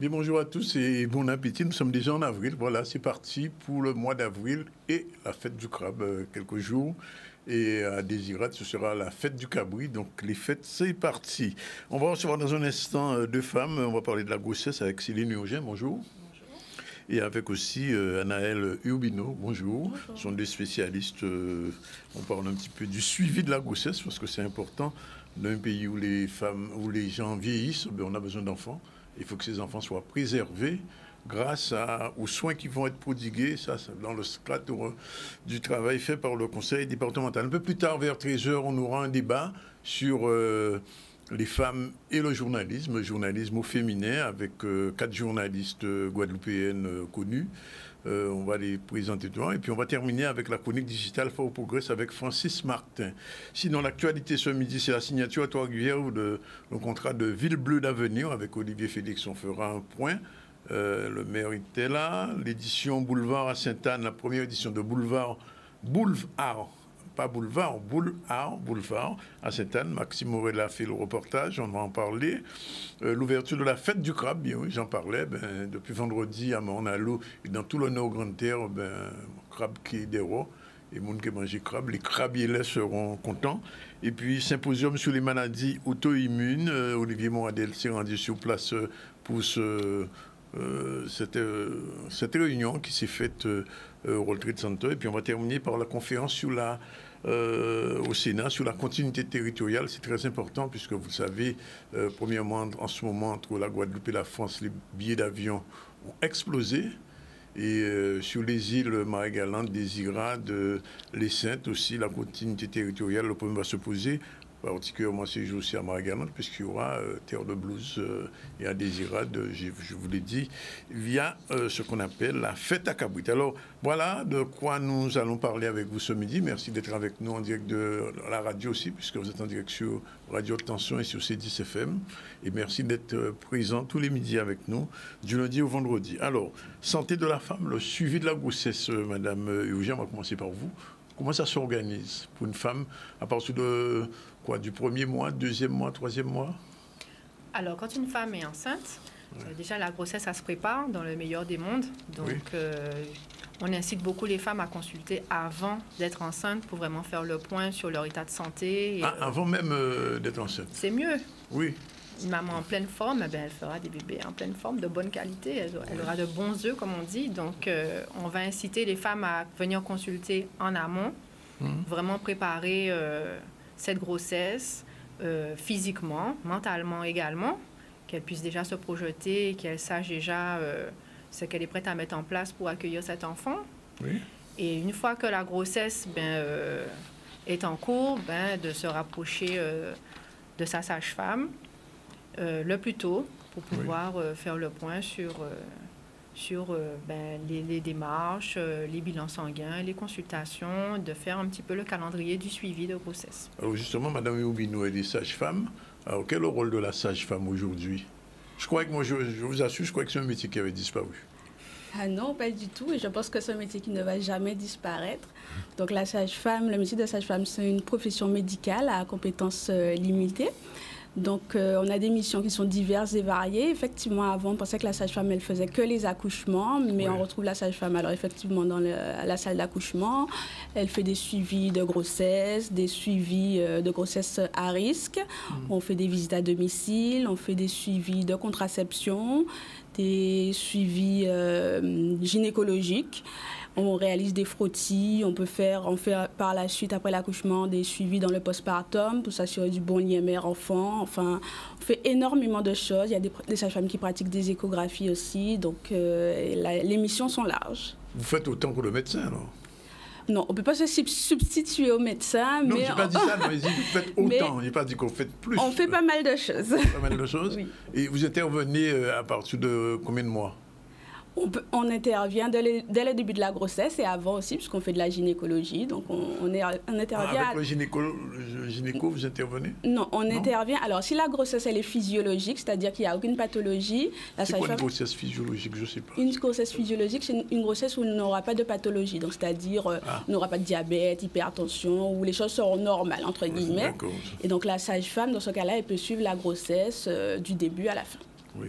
Bien, bonjour à tous et bon appétit. Nous sommes déjà en avril. Voilà, c'est parti pour le mois d'avril et la fête du crabe, quelques jours. Et à Désirade, ce sera la fête du cabri. Donc, les fêtes, c'est parti. On va recevoir dans un instant deux femmes. On va parler de la grossesse avec Céline Eugène. Bonjour. Et avec aussi Anaëlle Urbino, bonjour. Ce sont des spécialistes. On parle un petit peu du suivi de la grossesse parce que c'est important. Dans un pays où les femmes, où les gens vieillissent, on a besoin d'enfants. Il faut que ces enfants soient préservés grâce aux soins qui vont être prodigués. Ça, c'est dans le cadre du travail fait par le conseil départemental. Un peu plus tard, vers 13h, on aura un débat sur les femmes et le journalisme au féminin, avec 4 journalistes guadeloupéennes connues. On va les présenter tout. Et puis on va terminer avec la chronique digitale Fort Progrès avec Francis Martin. Sinon, l'actualité ce midi, c'est la signature à Trois-Rivières de le contrat de Ville Bleue d'Avenir avec Olivier Félix. On fera un point. Le maire était là. L'édition Boulevard à Sainte-Anne, la première édition de Boulevard à Sainte-Anne. Maxime Morel a fait le reportage, on va en parler. L'ouverture de la fête du crabe, bien oui, j'en parlais. Depuis vendredi à Morne-à-l'eau et dans tout le nord Grande-Terre, crabe qui est des rois. Et les gens qui mangent crabe, les crabiers seront contents. Et puis, symposium sur les maladies auto-immunes. Olivier Moradel s'est rendu sur place pour cette réunion qui s'est faite au World Trade Center. Et puis on va terminer par la conférence sur au Sénat sur la continuité territoriale. C'est très important puisque vous le savez, premièrement, en ce moment, entre la Guadeloupe et la France, les billets d'avion ont explosé. Et sur les îles Marie-Galante, Désirade, les Saintes aussi, la continuité territoriale, le problème va se poser. Particulièrement ces jours aussi à Marie-Galante, puisqu'il y aura Terre de Blues et à Désirade, je vous l'ai dit, via ce qu'on appelle la fête à Cabrit. Alors, voilà de quoi nous allons parler avec vous ce midi. Merci d'être avec nous en direct de la radio aussi, puisque vous êtes en direct sur Radio Tension et sur C10 FM. Et merci d'être présent tous les midis avec nous, du lundi au vendredi. Alors, santé de la femme, le suivi de la grossesse, Madame Eugène, on va commencer par vous. Comment ça s'organise pour une femme à partir de quoi, du premier mois, deuxième mois, troisième mois? Alors, quand une femme est enceinte, déjà la grossesse, ça se prépare dans le meilleur des mondes. Donc, on incite beaucoup les femmes à consulter avant d'être enceinte pour vraiment faire le point sur leur état de santé. Et, avant même d'être enceinte? C'est mieux. Oui. Une maman en pleine forme, elle fera des bébés en pleine forme, de bonne qualité. Elle aura de bons œufs, comme on dit. Donc, on va inciter les femmes à venir consulter en amont, vraiment préparer cette grossesse physiquement, mentalement également, qu'elle puisse déjà se projeter, qu'elle sache déjà ce qu'elle est prête à mettre en place pour accueillir cet enfant. Oui. Et une fois que la grossesse est en cours, de se rapprocher de sa sage-femme le plus tôt pour pouvoir faire le point sur les démarches, les bilans sanguins, les consultations, de faire un petit peu le calendrier du suivi de grossesse. Alors justement, Mme Urbino, elle est sage-femme. Alors quel est le rôle de la sage-femme aujourd'hui? Je crois que moi, je vous assure, je crois que c'est un métier qui avait disparu. Ah non, pas du tout. Et je pense que c'est un métier qui ne va jamais disparaître. Donc la sage-femme, le métier de sage-femme, c'est une profession médicale à compétences limitées. Donc, on a des missions qui sont diverses et variées. Effectivement, avant, on pensait que la sage-femme, elle faisait que les accouchements, mais on retrouve la sage-femme, alors effectivement, dans la salle d'accouchement. Elle fait des suivis de grossesse, des suivis de grossesse à risque. On fait des visites à domicile, on fait des suivis de contraception, des suivis gynécologiques. On réalise des frottis, on fait par la suite, après l'accouchement, des suivis dans le postpartum pour s'assurer du bon lien mère-enfant. Enfin, on fait énormément de choses. Il y a des sages-femmes qui pratiquent des échographies aussi. Donc, les missions sont larges. Vous faites autant que le médecin, alors? Non, on ne peut pas se substituer au médecin. Non, je n'ai pas dit ça, mais vous faites autant. Je n'ai pas dit qu'on fait plus. On fait pas mal de choses. Pas mal de choses? Oui. Et vous intervenez à partir de combien de mois? On intervient dès le début de la grossesse et avant aussi, puisqu'on fait de la gynécologie. Donc, on intervient... Avec le gynéco, vous intervenez? Non, on intervient... Alors, si la grossesse, elle est physiologique, c'est-à-dire qu'il n'y a aucune pathologie... C'est quoi une grossesse physiologique? Je ne sais pas. Une grossesse physiologique, c'est une grossesse où on n'aura pas de pathologie. Donc, c'est-à-dire, on n'aura pas de diabète, hypertension, où les choses seront normales, entre guillemets. Et donc, la sage-femme, dans ce cas-là, elle peut suivre la grossesse du début à la fin. Oui.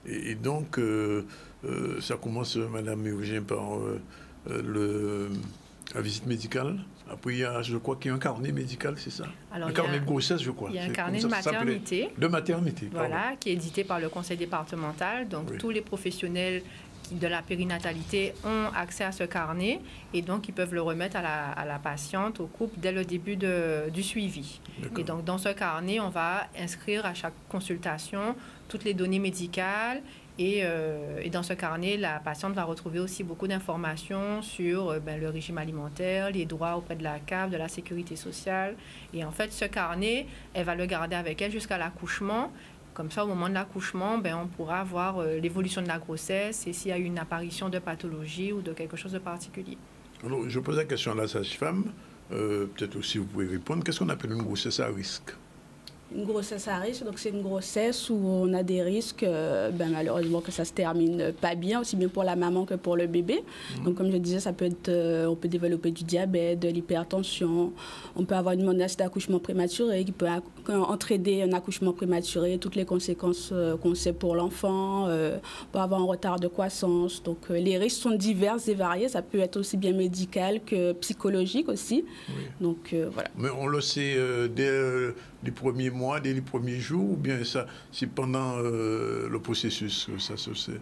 Et donc, ça commence, Madame Eugène, par la visite médicale. Après, je crois qu'il y a un carnet médical, c'est ça? Alors, un carnet de grossesse, je crois. Il y a un carnet de maternité. De maternité, voilà, qui est édité par le conseil départemental. Donc, tous les professionnels de la périnatalité ont accès à ce carnet et donc ils peuvent le remettre à la patiente, au couple, dès le début du suivi. Et donc, dans ce carnet, on va inscrire à chaque consultation toutes les données médicales. Et dans ce carnet, la patiente va retrouver aussi beaucoup d'informations sur le régime alimentaire, les droits auprès de la CAF, de la sécurité sociale. Et en fait, ce carnet, elle va le garder avec elle jusqu'à l'accouchement. Comme ça, au moment de l'accouchement, on pourra voir l'évolution de la grossesse et s'il y a eu une apparition de pathologie ou de quelque chose de particulier. Alors, je pose la question à la sage-femme. Peut-être aussi vous pouvez répondre. Qu'est-ce qu'on appelle une grossesse à risque? Une grossesse à risque, donc c'est une grossesse où on a des risques, malheureusement, que ça se termine pas bien, aussi bien pour la maman que pour le bébé. Donc, comme je disais, ça peut être, on peut développer du diabète, de l'hypertension, on peut avoir une menace d'accouchement prématuré qui peut entraîner un accouchement prématuré, toutes les conséquences qu'on sait pour l'enfant, on peut avoir un retard de croissance. Donc, les risques sont divers et variés, ça peut être aussi bien médical que psychologique aussi. Oui. Donc, voilà. Mais on le sait dès les premiers mois, dès les premiers jours, ou bien ça, c'est pendant le processus que ça se sait?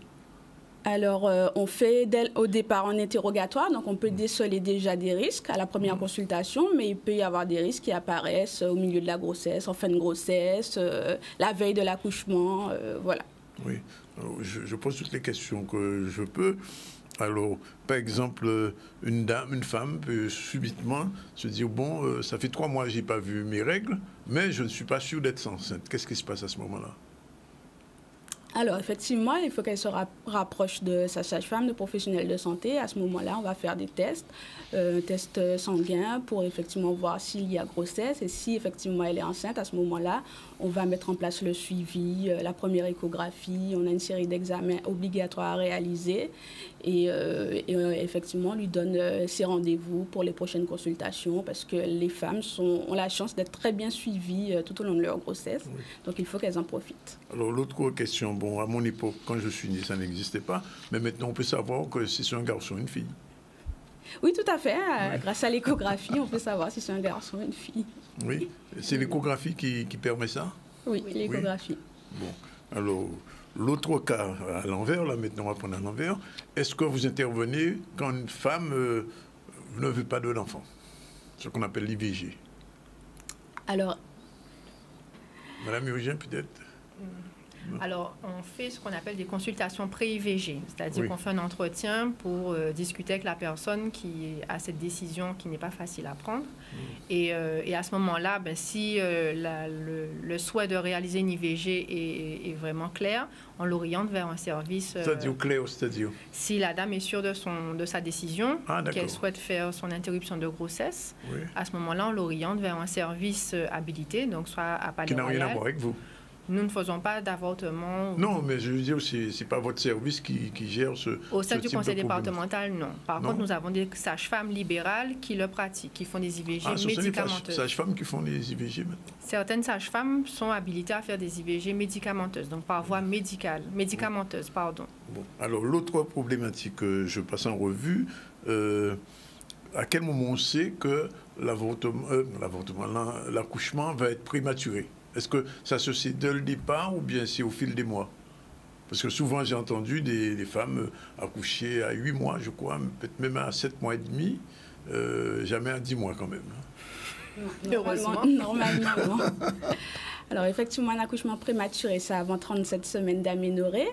Alors, on fait au départ un interrogatoire, donc on peut déceler déjà des risques à la première consultation, mais il peut y avoir des risques qui apparaissent au milieu de la grossesse, en fin de grossesse, la veille de l'accouchement, voilà. Oui, alors, je pose toutes les questions que je peux. Alors, par exemple, une femme peut subitement se dire, bon, ça fait 3 mois que je n'ai pas vu mes règles, mais je ne suis pas sûre d'être enceinte. Qu'est-ce qui se passe à ce moment-là? Alors, effectivement, il faut qu'elle se rapproche de sa sage-femme, de professionnels de santé. À ce moment-là, on va faire des tests, tests sanguins pour effectivement voir s'il y a grossesse. Et si effectivement elle est enceinte, à ce moment-là, on va mettre en place le suivi, la première échographie. On a une série d'examens obligatoires à réaliser. Et effectivement, on lui donne ses rendez-vous pour les prochaines consultations parce que les femmes ont la chance d'être très bien suivies tout au long de leur grossesse. Oui. Donc, il faut qu'elles en profitent. Alors, l'autre question, bon, à mon époque, quand je suis née, ça n'existait pas. Mais maintenant, on peut savoir que si c'est un garçon ou une fille. Oui, tout à fait. Grâce à l'échographie, on peut savoir si c'est un garçon ou une fille. Oui, c'est l'échographie qui permet ça? Oui, l'échographie. Oui. Bon, alors... L'autre cas, à l'envers, là maintenant on va prendre à l'envers, est-ce que vous intervenez quand une femme ne veut pas de l'enfant? Ce qu'on appelle l'IVG. Alors... Madame Eugène, peut-être? Alors, on fait ce qu'on appelle des consultations pré-IVG, c'est-à-dire qu'on fait un entretien pour discuter avec la personne qui a cette décision qui n'est pas facile à prendre. Et à ce moment-là, si le souhait de réaliser une IVG est vraiment clair, on l'oriente vers un service... C'est-à-dire clair, c'est-à-dire? Si la dame est sûre de sa décision, qu'elle souhaite faire son interruption de grossesse, à ce moment-là, on l'oriente vers un service habilité, donc soit à Palais Royal. Qui n'a rien à voir avec vous? Nous ne faisons pas d'avortement. Non, mais je veux dire, ce n'est pas votre service qui gère ce Au sein du conseil départemental, non. Par contre, nous avons des sages-femmes libérales qui le pratiquent, qui font des IVG médicamenteuses. Ce sont des sages-femmes qui font des IVG maintenant? Certaines sages-femmes sont habilitées à faire des IVG médicamenteuses, donc par voie médicamenteuse, pardon. Bon. Alors, l'autre problématique que je passe en revue, à quel moment on sait que l'accouchement va être prématuré? Est-ce que ça se sait dès le départ ou bien c'est au fil des mois? Parce que souvent, j'ai entendu des femmes accoucher à 8 mois, je crois, peut-être même à 7 mois et demi, jamais à 10 mois quand même. Heureusement. Normalement, non. Alors, effectivement, un accouchement prématuré, c'est avant 37 semaines d'aménorrhée.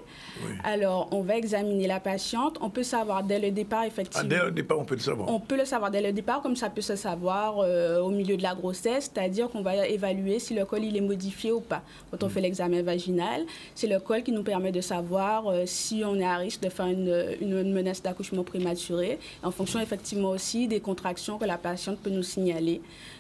Oui. Alors, on va examiner la patiente. On peut savoir dès le départ, effectivement. Dès le départ, on peut le savoir? On peut le savoir dès le départ, comme ça peut se savoir au milieu de la grossesse, c'est-à-dire qu'on va évaluer si le col il est modifié ou pas. Quand on fait l'examen vaginal, c'est le col qui nous permet de savoir si on est à risque de faire une menace d'accouchement prématuré, en fonction effectivement aussi des contractions que la patiente peut nous signaler.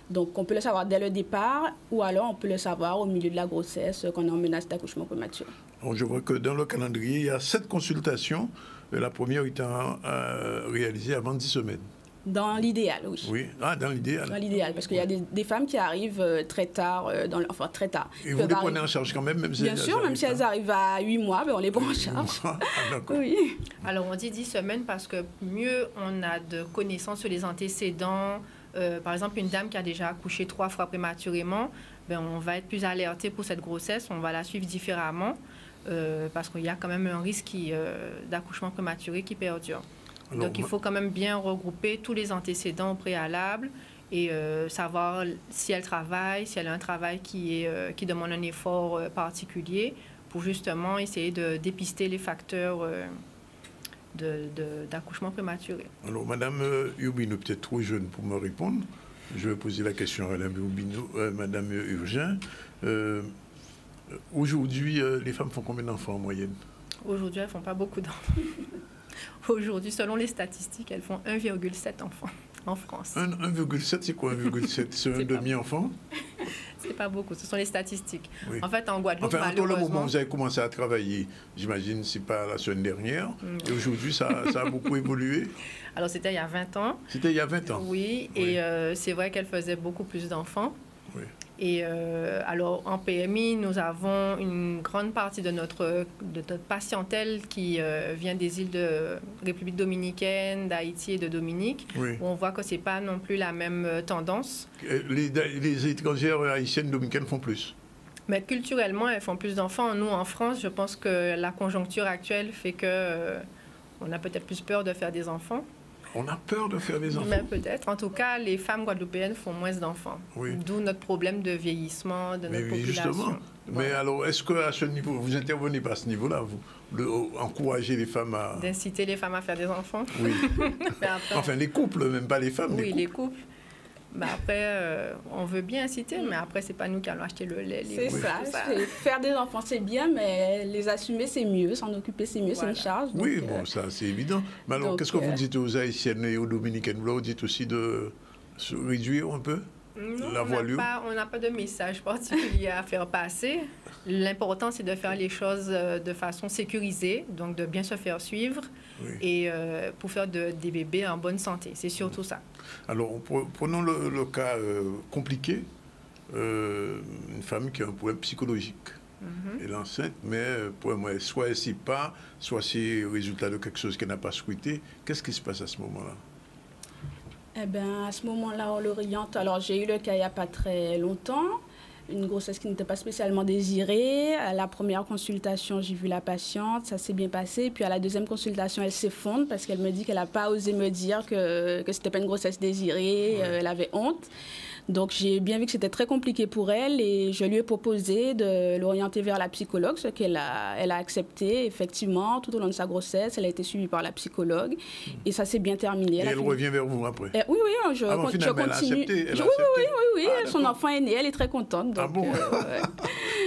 Donc, on peut le savoir dès le départ ou alors on peut le savoir au milieu de la grossesse qu'on est en menace d'accouchement prématuré. Je vois que dans le calendrier, il y a 7 consultations. La première étant réalisée avant 10 semaines. Dans l'idéal, oui. Oui, dans l'idéal. Dans l'idéal, parce qu'il y a des femmes qui arrivent très tard, enfin très tard. Et vous les prenez en charge quand même, même si bien sûr, même si elles arrivent à 8 mois, ben on les prend en charge. Oui. Alors on dit 10 semaines parce que mieux on a de connaissances sur les antécédents. Par exemple, une dame qui a déjà accouché 3 fois prématurément, ben on va être plus alerté pour cette grossesse, on va la suivre différemment parce qu'il y a quand même un risque d'accouchement prématuré qui perdure. Alors, donc, il faut quand même bien regrouper tous les antécédents au préalable et savoir si elle travaille, si elle a un travail qui demande un effort particulier pour justement essayer de dépister les facteurs d'accouchement prématuré. Alors, Madame Urbineau, peut-être trop jeune pour me répondre. Je vais poser la question à Madame Urgin. Aujourd'hui, les femmes font combien d'enfants en moyenne? Aujourd'hui, elles ne font pas beaucoup d'enfants. Aujourd'hui, selon les statistiques, elles font 1,7 enfants en France. 1,7, c'est quoi 1,7? C'est un demi-enfant? C'est pas beaucoup, ce sont les statistiques. Oui. En fait, en Guadeloupe, enfin, le moment où vous avez commencé à travailler, j'imagine, c'est pas la semaine dernière. Et aujourd'hui, ça a beaucoup évolué. Alors, c'était il y a 20 ans. C'était il y a 20 ans. Oui, et c'est vrai qu'elle faisait beaucoup plus d'enfants. Oui. Et alors, en PMI, nous avons une grande partie de notre patientèle qui vient des îles de République dominicaine, d'Haïti et de Dominique, où on voit que ce n'est pas non plus la même tendance. Les étrangères haïtiennes dominicaines font plus? Mais culturellement, elles font plus d'enfants. Nous, en France, je pense que la conjoncture actuelle fait que on a peut-être plus peur de faire des enfants. On a peur de faire des enfants. Mais peut-être. En tout cas, les femmes guadeloupéennes font moins d'enfants. Oui. D'où notre problème de vieillissement de notre population. Justement. Voilà. Mais alors, est-ce qu'à ce niveau, vous intervenez pas à ce niveau-là, vous encourager les femmes à... D'inciter les femmes à faire des enfants? Oui. Après, enfin, les couples, même pas les femmes. Oui, les couples. Ben après, on veut bien inciter, mais après, c'est pas nous qui allons acheter le lait. C'est ça. Faire des enfants, c'est bien, mais les assumer, c'est mieux. S'en occuper, c'est mieux. Voilà. C'est une charge. Donc, oui, bon, ça, c'est évident. Mais alors, qu'est-ce que vous dites aux Haïtiennes et aux Dominicaines? Vous dites aussi de se réduire un peu la voilure? On n'a pas de message particulier à faire passer. L'important, c'est de faire les choses de façon sécurisée, donc de bien se faire suivre et pour faire des bébés en bonne santé. C'est surtout ça. Alors, prenons le cas compliqué, une femme qui a un problème psychologique. Elle est enceinte, mais pour moi, soit elle ne sait pas, soit c'est le résultat de quelque chose qu'elle n'a pas souhaité. Qu'est-ce qui se passe à ce moment-là? Eh bien, à ce moment-là, on l'oriente. Alors, j'ai eu le cas il n'y a pas très longtemps. Une grossesse qui n'était pas spécialement désirée. À la première consultation, j'ai vu la patiente, ça s'est bien passé. Puis à la deuxième consultation, elle s'effondre parce qu'elle me dit qu'elle n'a pas osé me dire que ce n'était pas une grossesse désirée, elle avait honte. Donc j'ai bien vu que c'était très compliqué pour elle et je lui ai proposé de l'orienter vers la psychologue, ce qu'elle a accepté. Effectivement, tout au long de sa grossesse, elle a été suivie par la psychologue et ça s'est bien terminé. Elle revient vers vous après? Oui, je continue. Elle a accepté, oui. Son enfant est né, elle est très contente. Donc, bon?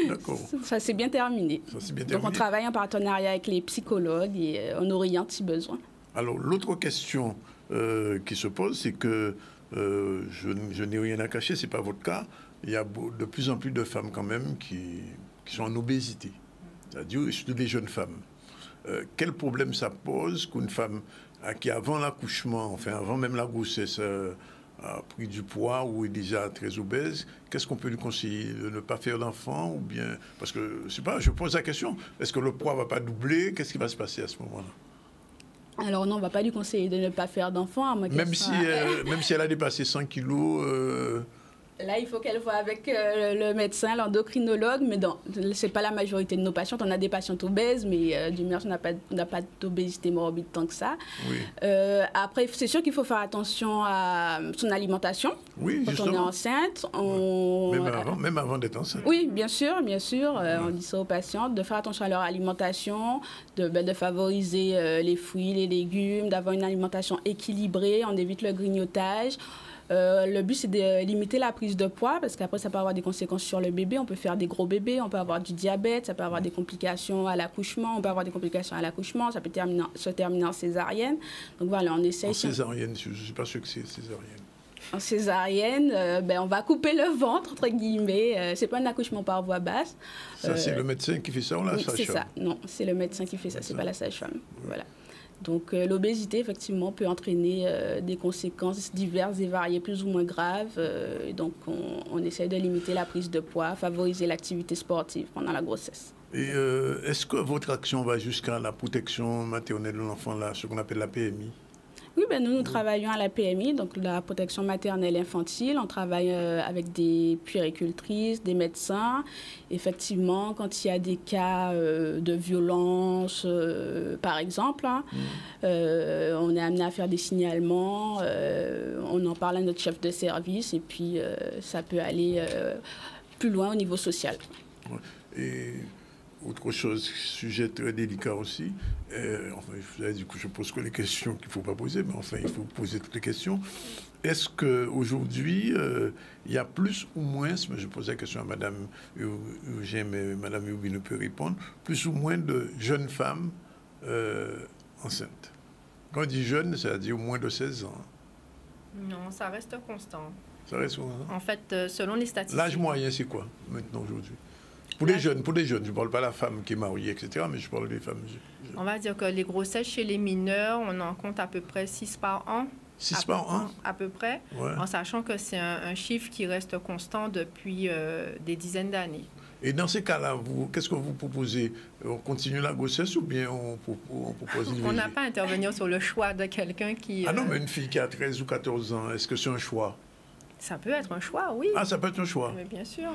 D'accord. Ça s'est bien terminé. Donc on travaille en partenariat avec les psychologues et on oriente si besoin. Alors l'autre question qui se pose, c'est que je n'ai rien à cacher, ce n'est pas votre cas. Il y a de plus en plus de femmes quand même qui sont en obésité, c'est-à-dire surtout des jeunes femmes. Quel problème ça pose qu'une femme qui avant l'accouchement, enfin avant même la grossesse, a pris du poids ou est déjà très obèse, qu'est-ce qu'on peut lui conseiller? De ne pas faire d'enfant ou bien... Parce que, je sais pas, je pose la question, est-ce que le poids ne va pas doubler? Qu'est-ce qui va se passer à ce moment-là? Alors non, on ne va pas lui conseiller de ne pas faire d'enfant. Même si elle a dépassé 100 kilos... Là, il faut qu'elle voie avec le médecin, l'endocrinologue, mais ce n'est pas la majorité de nos patientes. On a des patientes obèses, mais du moins, on n'a pas d'obésité morbide tant que ça. Oui. Après, c'est sûr qu'il faut faire attention à son alimentation. Oui, quand on est enceinte. Même avant d'être enceinte. Oui, bien sûr. On dit ça aux patientes, de faire attention à leur alimentation, de favoriser les fruits, les légumes, d'avoir une alimentation équilibrée, on évite le grignotage. Le but, c'est de limiter la prise de poids parce qu'après, ça peut avoir des conséquences sur le bébé. On peut faire des gros bébés, on peut avoir du diabète, ça peut avoir des complications à l'accouchement. Ça peut se terminer en césarienne. Donc voilà, on essaye... En césarienne, je ne suis pas sûr que c'est césarienne. En césarienne, on va couper le ventre, entre guillemets. C'est pas un accouchement par voie basse. Ça, c'est le médecin qui fait ça ou la sage-femme? C'est ça. Non, c'est le médecin qui fait ça, c'est pas la sage-femme. Voilà. Donc, l'obésité, effectivement, peut entraîner des conséquences diverses et variées, plus ou moins graves. Donc, on essaie de limiter la prise de poids, favoriser l'activité sportive pendant la grossesse. Et est-ce que votre action va jusqu'à la protection maternelle de l'enfant, là, ce qu'on appelle la PMI? Oui, nous travaillons à la PMI, donc la protection maternelle infantile. On travaille avec des puéricultrices, des médecins. Effectivement, quand il y a des cas de violence, par exemple, on est amené à faire des signalements. On en parle à notre chef de service et puis ça peut aller plus loin au niveau social. Et autre chose, sujet très délicat aussi. Enfin, du coup, je pose que les questions qu'il ne faut pas poser, mais enfin, il faut poser toutes les questions. Est-ce qu'aujourd'hui, il y a plus ou moins, mais je posais la question à Mme Eugène, mais Mme Youbi ne peut répondre, plus ou moins de jeunes femmes enceintes? Quand on dit jeune, c'est-à-dire moins de 16 ans. Non, ça reste constant. Ça reste constant. En fait, selon les statistiques... L'âge moyen, c'est quoi, maintenant, aujourd'hui? Pour les jeunes, je ne parle pas de la femme qui est mariée, etc., mais je parle des femmes jeunes. On va dire que les grossesses chez les mineurs, on en compte à peu près 6 par an. 6 par an? À peu près, ouais. En sachant que c'est un chiffre qui reste constant depuis des dizaines d'années. Et dans ces cas-là, qu'est-ce que vous proposez? On continue la grossesse ou bien on propose une On n'a pas à intervenir sur le choix de quelqu'un qui... Ah non, mais une fille qui a 13 ou 14 ans, est-ce que c'est un choix? Ça peut être un choix, oui. Ah, ça peut être un choix? Mais bien sûr.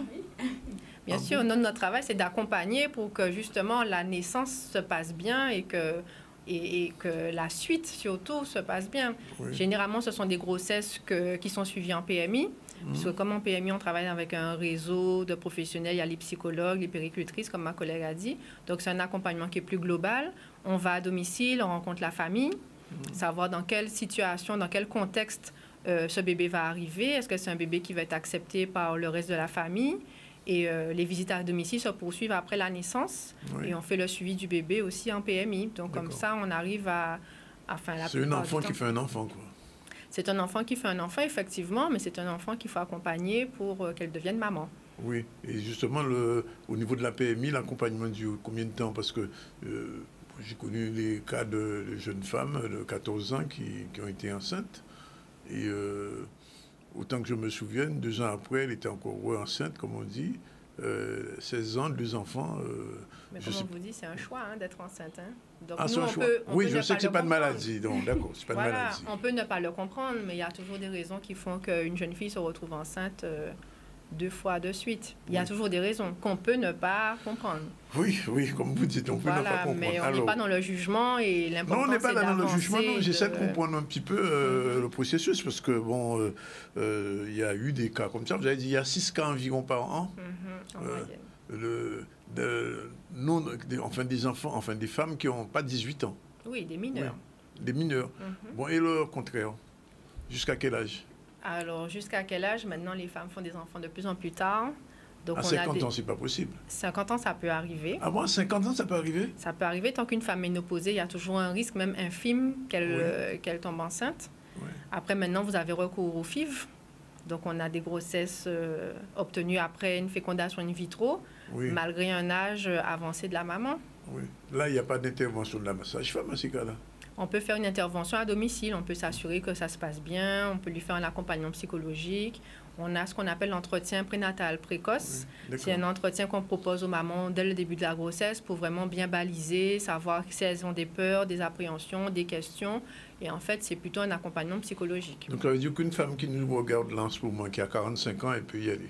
Bien sûr, notre travail, c'est d'accompagner pour que justement la naissance se passe bien et que la suite, surtout, se passe bien. Oui. Généralement, ce sont des grossesses qui sont suivies en PMI. Parce que comme en PMI, on travaille avec un réseau de professionnels. Il y a les psychologues, les puéricultrices, comme ma collègue a dit. Donc, c'est un accompagnement qui est plus global. On va à domicile, on rencontre la famille, savoir dans quelle situation, dans quel contexte ce bébé va arriver. Est-ce que c'est un bébé qui va être accepté par le reste de la famille? Et les visites à domicile se poursuivent après la naissance. Oui. Et on fait le suivi du bébé aussi en PMI. Donc, comme ça, on arrive à faire la... C'est un enfant qui fait un enfant, quoi. C'est un enfant qui fait un enfant, effectivement, mais c'est un enfant qu'il faut accompagner pour qu'elle devienne maman. Oui. Et justement, au niveau de la PMI, l'accompagnement dure combien de temps? Parce que j'ai connu les cas de jeunes femmes de 14 ans qui ont été enceintes. Et... autant que je me souvienne, 2 ans après, elle était encore enceinte, comme on dit. 16 ans, 2 enfants. Mais comme on vous dit, c'est un choix d'être enceinte. Hein? Donc, c'est un choix. Oui, je sais que ce n'est pas de maladie. Donc, d'accord, c'est pas de maladie. On peut ne pas le comprendre, mais il y a toujours des raisons qui font qu'une jeune fille se retrouve enceinte 2 fois de suite. Il y a toujours des raisons qu'on peut ne pas comprendre. Oui, comme vous dites, on peut ne pas comprendre. Mais on n'est pas dans le jugement et l'important, non, on n'est pas dans le jugement. Non, j'essaie de comprendre un petit peu le processus parce que, bon, il y a eu des cas comme ça. Vous avez dit il y a 6 cas environ par an. Des enfants, des femmes qui n'ont pas 18 ans. Oui, des mineurs. Oui, des mineurs. Bon, et le contraire, jusqu'à quel âge? Alors, jusqu'à quel âge? Maintenant, les femmes font des enfants de plus en plus tard. Donc, à 50 ans, c'est pas possible. 50 ans, ça peut arriver. Ah bon, à 50 ans, ça peut arriver? Ça peut arriver. Tant qu'une femme est ménopausée, il y a toujours un risque, même infime, qu'elle tombe enceinte. Oui. Après, maintenant, vous avez recours au FIV. Donc, on a des grossesses obtenues après une fécondation in vitro, malgré un âge avancé de la maman. Oui. Là, il n'y a pas d'intervention de la sage-femme à ces cas-là? On peut faire une intervention à domicile, on peut s'assurer que ça se passe bien, on peut lui faire un accompagnement psychologique. On a ce qu'on appelle l'entretien prénatal précoce. Oui, c'est un entretien qu'on propose aux mamans dès le début de la grossesse pour vraiment bien baliser, savoir si elles ont des peurs, des appréhensions, des questions. Et en fait, c'est plutôt un accompagnement psychologique. Donc, ça veut dire qu'une femme qui nous regarde là en ce moment, qui a 45 ans, elle peut y aller?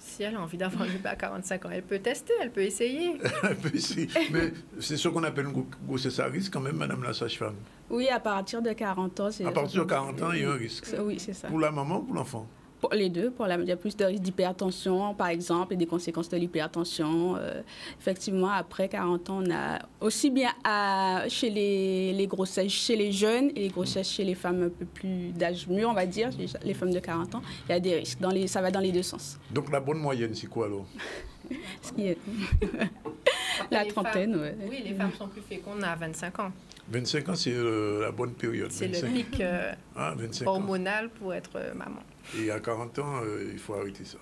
Si elle a envie d'avoir un bébé à 45 ans, elle peut tester, elle peut essayer. Elle peut essayer. Mais c'est ce qu'on appelle une grossesse à risque quand même, madame la sage-femme? Oui, à partir de 40 ans. À partir de 40 ans, il y a un risque? Oui, c'est ça. Pour la maman ou pour l'enfant? Pour les deux, il y a plus de risques d'hypertension, par exemple, et des conséquences de l'hypertension. Effectivement, après 40 ans, on a aussi bien chez les grossesses chez les jeunes et les grossesses chez les femmes un peu plus d'âge mûr, on va dire, les femmes de 40 ans, il y a des risques. Ça va dans les deux sens. Donc la bonne moyenne, c'est quoi alors? Ce qui est la trentaine, oui. Oui, les femmes sont plus fécondes à 25 ans. 25 ans, c'est la bonne période. C'est le pic 25 hormonal pour être maman. Et à 40 ans, il faut arrêter ça.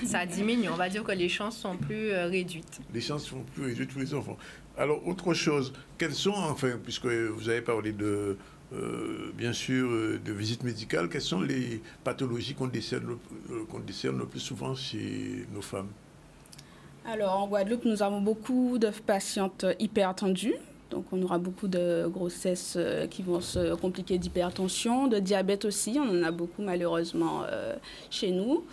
Ça diminue. On va dire que les chances sont plus réduites. Les chances sont plus réduites pour les enfants. Alors, autre chose, quelles sont, enfin, puisque vous avez parlé de, bien sûr, de visite médicale, quelles sont les pathologies qu'on décerne le plus souvent chez nos femmes? Alors, en Guadeloupe, nous avons beaucoup de patientes hypertendues. Donc, on aura beaucoup de grossesses qui vont se compliquer d'hypertension, de diabète aussi. On en a beaucoup, malheureusement, chez nous.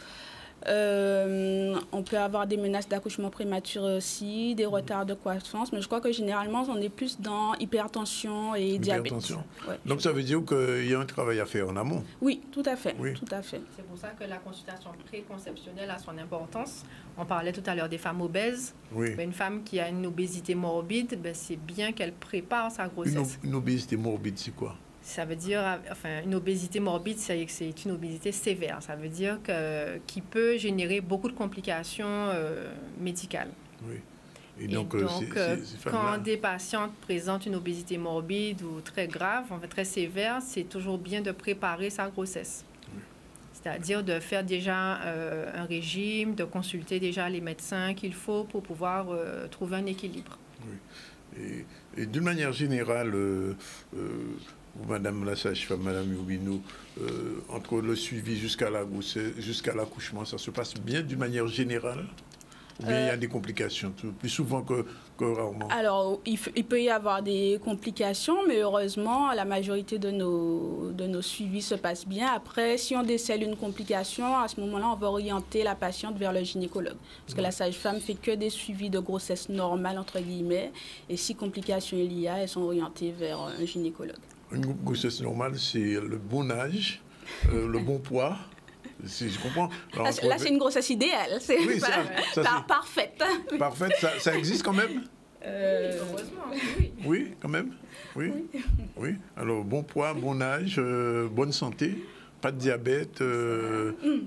On peut avoir des menaces d'accouchement prématuré aussi, des retards de croissance, mais je crois que généralement, on est plus dans hypertension et diabète. Ouais. Donc, ça veut dire qu'il y a un travail à faire en amont? Oui, tout à fait. Oui. Tout à fait. C'est pour ça que la consultation préconceptionnelle a son importance. On parlait tout à l'heure des femmes obèses. Oui. Une femme qui a une obésité morbide, c'est bien qu'elle prépare sa grossesse. Une obésité morbide, c'est quoi? Ça veut dire, enfin, une obésité morbide, c'est une obésité sévère. Ça veut dire qui peut générer beaucoup de complications médicales. Oui. Et donc quand des patientes présentent une obésité morbide ou très grave, en fait, très sévère, c'est toujours bien de préparer sa grossesse. Oui. C'est-à-dire de faire déjà un régime, de consulter déjà les médecins qu'il faut pour pouvoir trouver un équilibre. Oui. Et d'une manière générale, Madame la sage-femme, Madame Yobinou, entre le suivi jusqu'à la grossesse, jusqu'à l'accouchement, ça se passe bien d'une manière générale? Ou bien il y a des complications, plus souvent que rarement? Alors, il peut y avoir des complications, mais heureusement, la majorité de nos suivis se passent bien. Après, si on décèle une complication, à ce moment-là, on va orienter la patiente vers le gynécologue. Parce que la sage-femme fait que des suivis de grossesse normale, entre guillemets. Et si complications il y a, elles sont orientées vers un gynécologue. Une grossesse normale, c'est le bon âge, le bon poids. Je comprends. Alors, là, c'est une grossesse idéale. C'est oui, parfaite. Parfaite, ça existe quand même? Heureusement, oui. Oui, quand même. Oui. Oui. Alors, bon poids, bon âge, bonne santé, pas de diabète,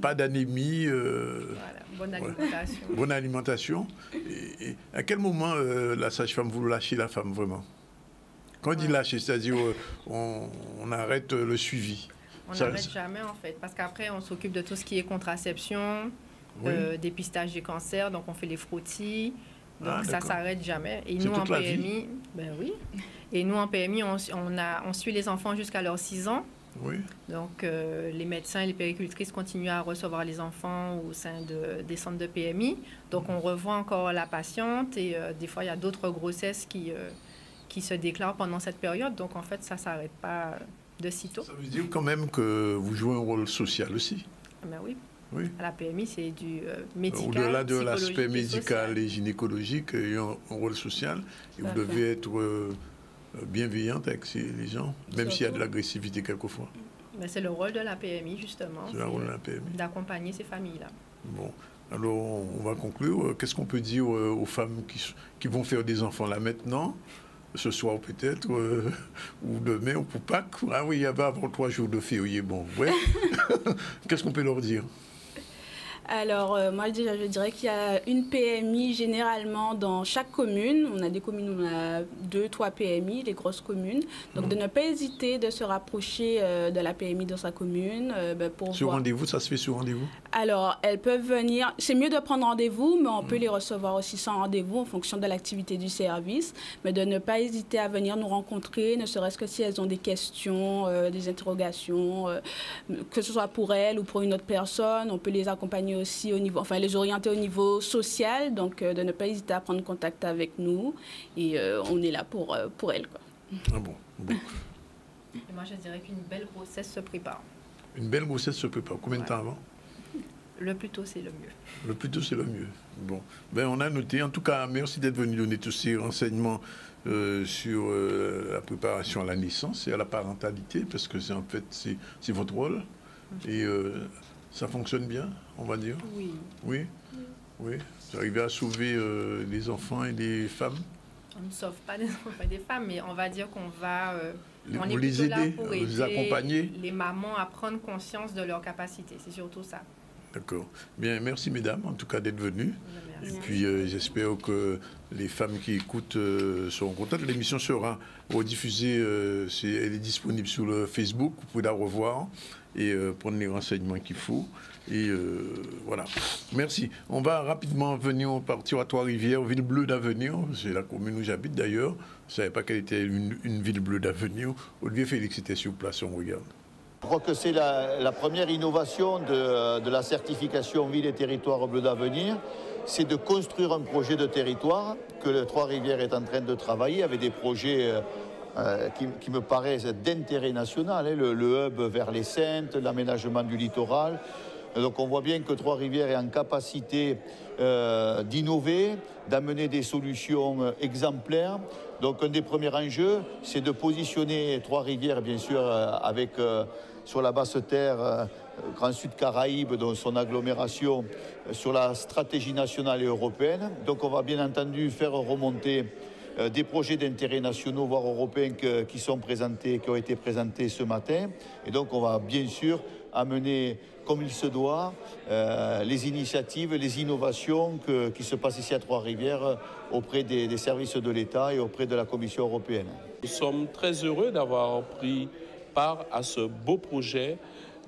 pas d'anémie. Voilà, bonne alimentation. Ouais. Bonne alimentation. Et à quel moment la sage-femme, vous lâchez la femme vraiment? Quand on dit lâcher, c'est-à-dire on arrête le suivi. On n'arrête jamais, en fait, parce qu'après, on s'occupe de tout ce qui est contraception, dépistage des cancers, donc on fait les frottis, donc ça ne s'arrête jamais. Et nous, en PMI, Et nous, en PMI, on suit les enfants jusqu'à leurs 6 ans. Oui. Donc, les médecins et les puéricultrices continuent à recevoir les enfants au sein des centres de PMI. Donc, on revoit encore la patiente et des fois, il y a d'autres grossesses qui se déclarent pendant cette période. Donc, en fait, ça ne s'arrête pas de sitôt. Ça veut dire quand même que vous jouez un rôle social aussi? Ben oui. Oui. À la PMI, c'est du médical. Au-delà de l'aspect médical et gynécologique, il y a un rôle social. Et vous devez être bienveillante avec les gens, même s'il y a de l'agressivité quelquefois. Ben, c'est le rôle de la PMI, justement. C'est le rôle de la PMI. D'accompagner ces familles-là. Bon. Alors, on va conclure. Qu'est-ce qu'on peut dire aux femmes qui vont faire des enfants là maintenant, ce soir peut-être, ou demain, ou pour Pâques? Ah oui, il y avait avant 3 jours de février. Bon, ouais. Qu'est-ce qu'on peut leur dire? Alors, moi, déjà, je dirais qu'il y a une PMI généralement dans chaque commune. On a des communes où on a 2, 3 PMI, les grosses communes. Donc, de ne pas hésiter de se rapprocher de la PMI dans sa commune. Pour sur rendez-vous, ça se fait sur rendez-vous? Alors, elles peuvent venir. C'est mieux de prendre rendez-vous, mais on peut les recevoir aussi sans rendez-vous en fonction de l'activité du service. Mais de ne pas hésiter à venir nous rencontrer, ne serait-ce que si elles ont des questions, des interrogations, que ce soit pour elles ou pour une autre personne. On peut les accompagner aussi au niveau, enfin les orienter au niveau social, donc de ne pas hésiter à prendre contact avec nous et on est là pour elles, quoi. Ah bon. Et moi je dirais qu'une belle grossesse se prépare. Une belle grossesse se prépare. Combien de temps avant? Le plus tôt c'est le mieux. Le plus tôt c'est le mieux. Bon, ben on a noté. En tout cas, merci d'être venu donner tous ces renseignements sur la préparation à la naissance et à la parentalité, parce que c'est en fait c'est votre rôle et ça fonctionne bien, on va dire? Oui. Oui? Oui. Vous arrivez à sauver les enfants et les femmes? On ne sauve pas les enfants et des femmes, mais on va dire qu'on va... on est les aider, là pour les accompagner? Les mamans à prendre conscience de leurs capacités, c'est surtout ça. D'accord. Bien, merci mesdames, en tout cas d'être venues. Merci. Et puis j'espère que les femmes qui écoutent seront contentes. L'émission sera rediffusée, elle est disponible sur le Facebook, vous pouvez la revoir et prendre les renseignements qu'il faut. Et voilà. Merci. On va rapidement partir à Trois-Rivières, ville bleue d'avenir. C'est la commune où j'habite d'ailleurs. Je ne savais pas qu'elle était une ville bleue d'avenir. Olivier Félix était sur place, on regarde. Je crois que c'est la première innovation de la certification ville et territoire bleu d'avenir, c'est de construire un projet de territoire que le Trois-Rivières est en train de travailler avec des projets qui me paraissent d'intérêt national, hein, le hub vers les Saintes, l'aménagement du littoral. Donc on voit bien que Trois-Rivières est en capacité d'innover, d'amener des solutions exemplaires. Donc un des premiers enjeux, c'est de positionner Trois-Rivières, bien sûr, sur la basse terre, Grand Sud Caraïbes, dans son agglomération, sur la stratégie nationale et européenne. Donc on va bien entendu faire remonter des projets d'intérêt nationaux, voire européens, qui ont été présentés ce matin. Et donc on va bien sûr amener, comme il se doit, les initiatives, les innovations qui se passent ici à Trois-Rivières auprès des services de l'État et auprès de la Commission européenne. Nous sommes très heureux d'avoir pris part à ce beau projet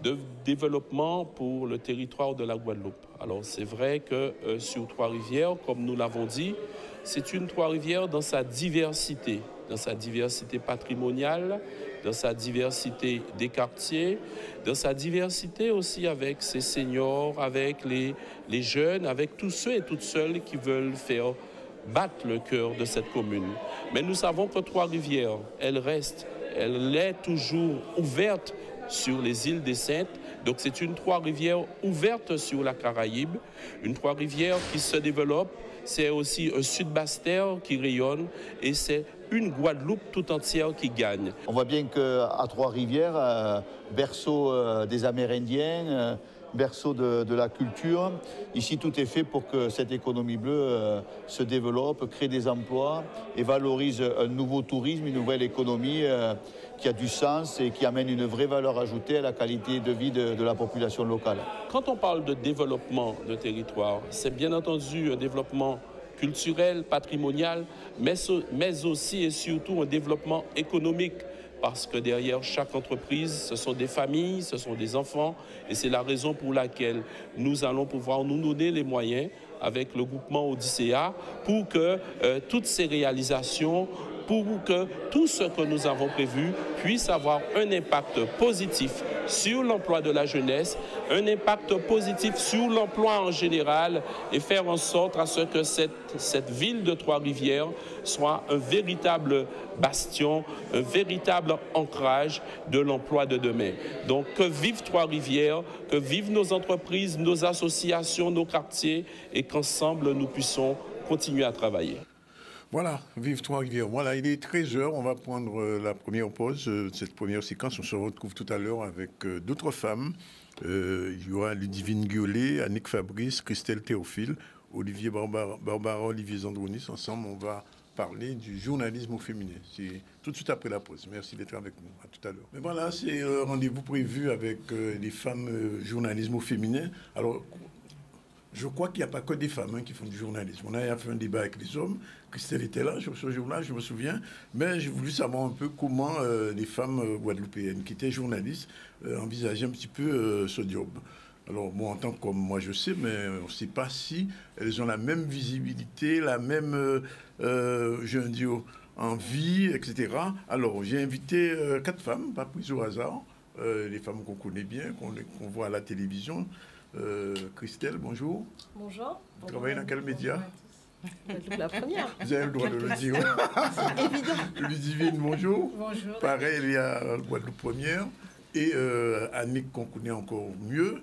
de développement pour le territoire de la Guadeloupe. Alors c'est vrai que sur Trois-Rivières, comme nous l'avons dit, c'est une Trois-Rivières dans sa diversité patrimoniale, dans sa diversité des quartiers, dans sa diversité aussi avec ses seniors, avec les jeunes, avec tous ceux et toutes celles qui veulent faire battre le cœur de cette commune. Mais nous savons que Trois-Rivières, elle est toujours ouverte sur les îles des Saintes. Donc c'est une Trois-Rivières ouverte sur la Caraïbe, une Trois-Rivières qui se développe. C'est aussi un Sud-Basse-Terre qui rayonne et c'est une Guadeloupe tout entière qui gagne. On voit bien qu'à Trois-Rivières, berceau des Amérindiens, berceau de la culture, ici tout est fait pour que cette économie bleue se développe, crée des emplois et valorise un nouveau tourisme, une nouvelle économie qui a du sens et qui amène une vraie valeur ajoutée à la qualité de vie de la population locale. Quand on parle de développement de territoire, c'est bien entendu un développement culturel, patrimonial, mais aussi et surtout un développement économique. Parce que derrière chaque entreprise, ce sont des familles, ce sont des enfants. Et c'est la raison pour laquelle nous allons pouvoir nous donner les moyens avec le groupement Odyssea pour que toutes ces réalisations, pour que tout ce que nous avons prévu puisse avoir un impact positif sur l'emploi de la jeunesse, un impact positif sur l'emploi en général et faire en sorte à ce que cette ville de Trois-Rivières soit un véritable bastion, un véritable ancrage de l'emploi de demain. Donc que vive Trois-Rivières, que vivent nos entreprises, nos associations, nos quartiers et qu'ensemble nous puissions continuer à travailler. Voilà, vive Trois-Rivières. Voilà, il est 13h, on va prendre la première pause, cette première séquence. On se retrouve tout à l'heure avec d'autres femmes. Il y aura Ludivine Guiolet, Annick Fabrice, Christelle Théophile, Olivier Barbara, Olivier Zandronis. Ensemble, on va parler du journalisme au féminin. C'est tout de suite après la pause. Merci d'être avec nous. À tout à l'heure. Mais voilà, c'est rendez-vous prévu avec les femmes journalisme au féminin. Alors, je crois qu'il n'y a pas que des femmes qui font du journalisme. On a fait un débat avec les hommes. Christelle était là sur ce jour-là, je me souviens. Mais j'ai voulu savoir un peu comment les femmes guadeloupéennes qui étaient journalistes envisageaient un petit peu ce job. Alors, moi, en tant que moi, je sais, mais on ne sait pas si elles ont la même visibilité, la même, envie, etc. Alors, j'ai invité 4 femmes, pas prises au hasard, les femmes qu'on connaît bien, qu'on voit à la télévision. Christelle, bonjour. Bonjour. Vous travaillez dans quel média? La première. Vous avez le droit de le dire. C'est évident. Ludivine, bonjour. Bonjour. Pareil, il y a Guadeloupe Première. Et Annick, qu'on connaît encore mieux.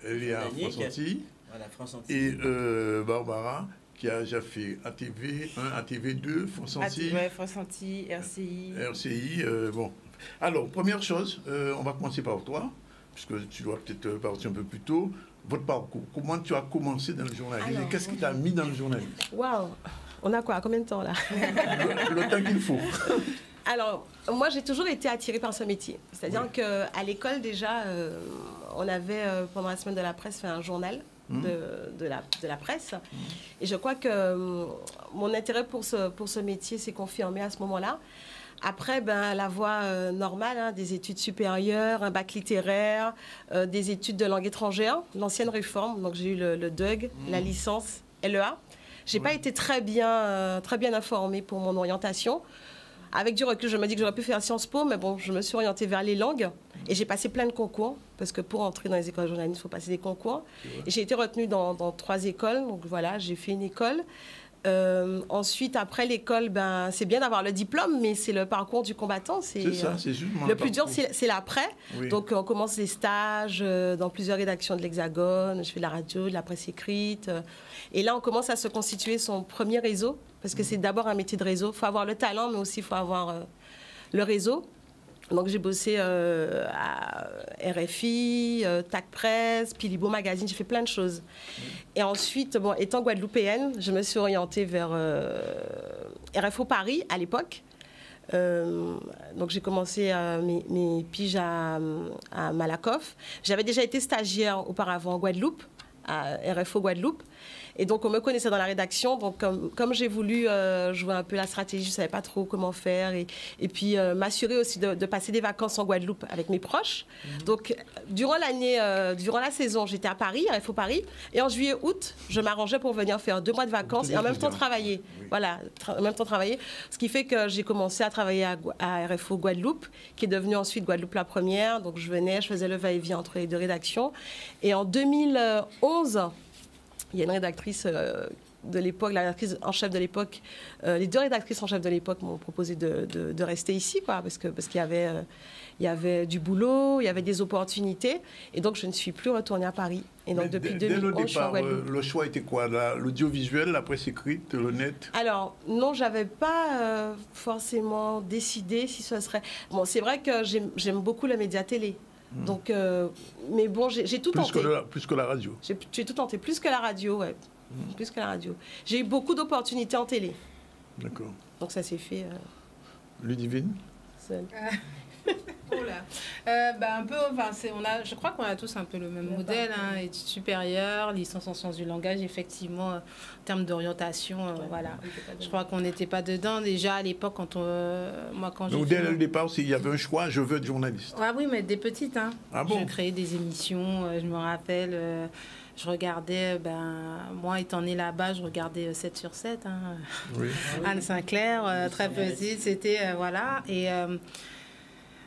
Elle est à France-Antilles. Voilà, France-Antilles. Et Barbara, qui a déjà fait ATV1, ATV2, France-Antilles. Ouais, France-Antilles, RCI. RCI, bon. Alors, première chose, on va commencer par toi, puisque tu dois peut-être partir un peu plus tôt. Votre parcours, comment tu as commencé dans le journalisme et qu'est-ce qui t'a mis dans le journalisme? Waouh. On a quoi? Combien de temps là? Le temps qu'il faut. Alors, moi, j'ai toujours été attirée par ce métier. C'est-à-dire qu'à l'école, déjà, on avait, pendant la semaine de la presse, fait un journal de la presse. Et je crois que mon intérêt pour ce métier s'est confirmé à ce moment-là. Après, la voie normale, hein, des études supérieures, un bac littéraire, des études de langue étrangère, l'ancienne réforme. Donc, j'ai eu le DUG, la licence LEA. Je n'ai pas été très bien informée pour mon orientation. Avec du recul, je me dis que j'aurais pu faire Sciences Po, mais bon, je me suis orientée vers les langues et j'ai passé plein de concours, parce que pour entrer dans les écoles de journalisme, il faut passer des concours. Et j'ai été retenue dans 3 écoles, donc voilà, j'ai fait une école. Ensuite, après l'école, c'est bien d'avoir le diplôme, mais c'est le parcours du combattant. C'est ça, c'est justement le plus dur, c'est l'après. Oui. Donc, on commence les stages dans plusieurs rédactions de l'Hexagone. Je fais de la radio, de la presse écrite. Et là, on commence à se constituer son premier réseau, parce que c'est d'abord un métier de réseau. Il faut avoir le talent, mais aussi il faut avoir le réseau. Donc, j'ai bossé à RFI, TAC Presse, Pilibo Magazine, j'ai fait plein de choses. Et ensuite, étant guadeloupéenne, je me suis orientée vers RFO Paris à l'époque. Donc, j'ai commencé mes piges à Malakoff. J'avais déjà été stagiaire auparavant en Guadeloupe, à RFO Guadeloupe. Et donc, on me connaissait dans la rédaction. Donc, comme j'ai voulu jouer un peu la stratégie, je ne savais pas trop comment faire. Et puis, m'assurer aussi de passer des vacances en Guadeloupe avec mes proches. Donc, durant la saison, j'étais à Paris, à RFO Paris. Et en juillet, août, je m'arrangeais pour venir faire 2 mois de vacances et en même temps travailler. Oui. Voilà, en même temps travailler. Ce qui fait que j'ai commencé à travailler à RFO Guadeloupe, qui est devenue ensuite Guadeloupe la première. Donc, je faisais le va-et-vient entre les 2 rédactions. Et en 2011... il y a une rédactrice de l'époque, la rédactrice en chef de l'époque, les 2 rédactrices en chef de l'époque m'ont proposé de rester ici, quoi, parce qu'il y avait du boulot, il y avait des opportunités, et donc je ne suis plus retournée à Paris. Et donc depuis 2011, je suis en Guadeloupe. Le choix était quoi? L'audiovisuel, la presse écrite, le net? Alors, non, j'avais pas forcément décidé si ce serait... Bon, c'est vrai que j'aime beaucoup le média télé. Donc, mais bon, j'ai tout tenté. Plus que la radio. J'ai tout tenté, plus que la radio, ouais. Plus que la radio. J'ai eu beaucoup d'opportunités en télé. D'accord. Donc ça s'est fait... Ludivine seule. Un peu, je crois qu'on a tous un peu le même modèle, hein, études supérieures, licence en sciences du langage, effectivement, en termes d'orientation, voilà. Je crois qu'on n'était pas dedans déjà à l'époque quand j'ai dès le départ, s'il y avait un choix, je veux être journaliste. Ah oui, mais des petites, hein. Ah bon? Je créais des émissions, je me rappelle... je regardais, moi étant née là-bas, je regardais 7 sur 7. Hein. Oui. Anne Sinclair, très petite, c'était, voilà. Et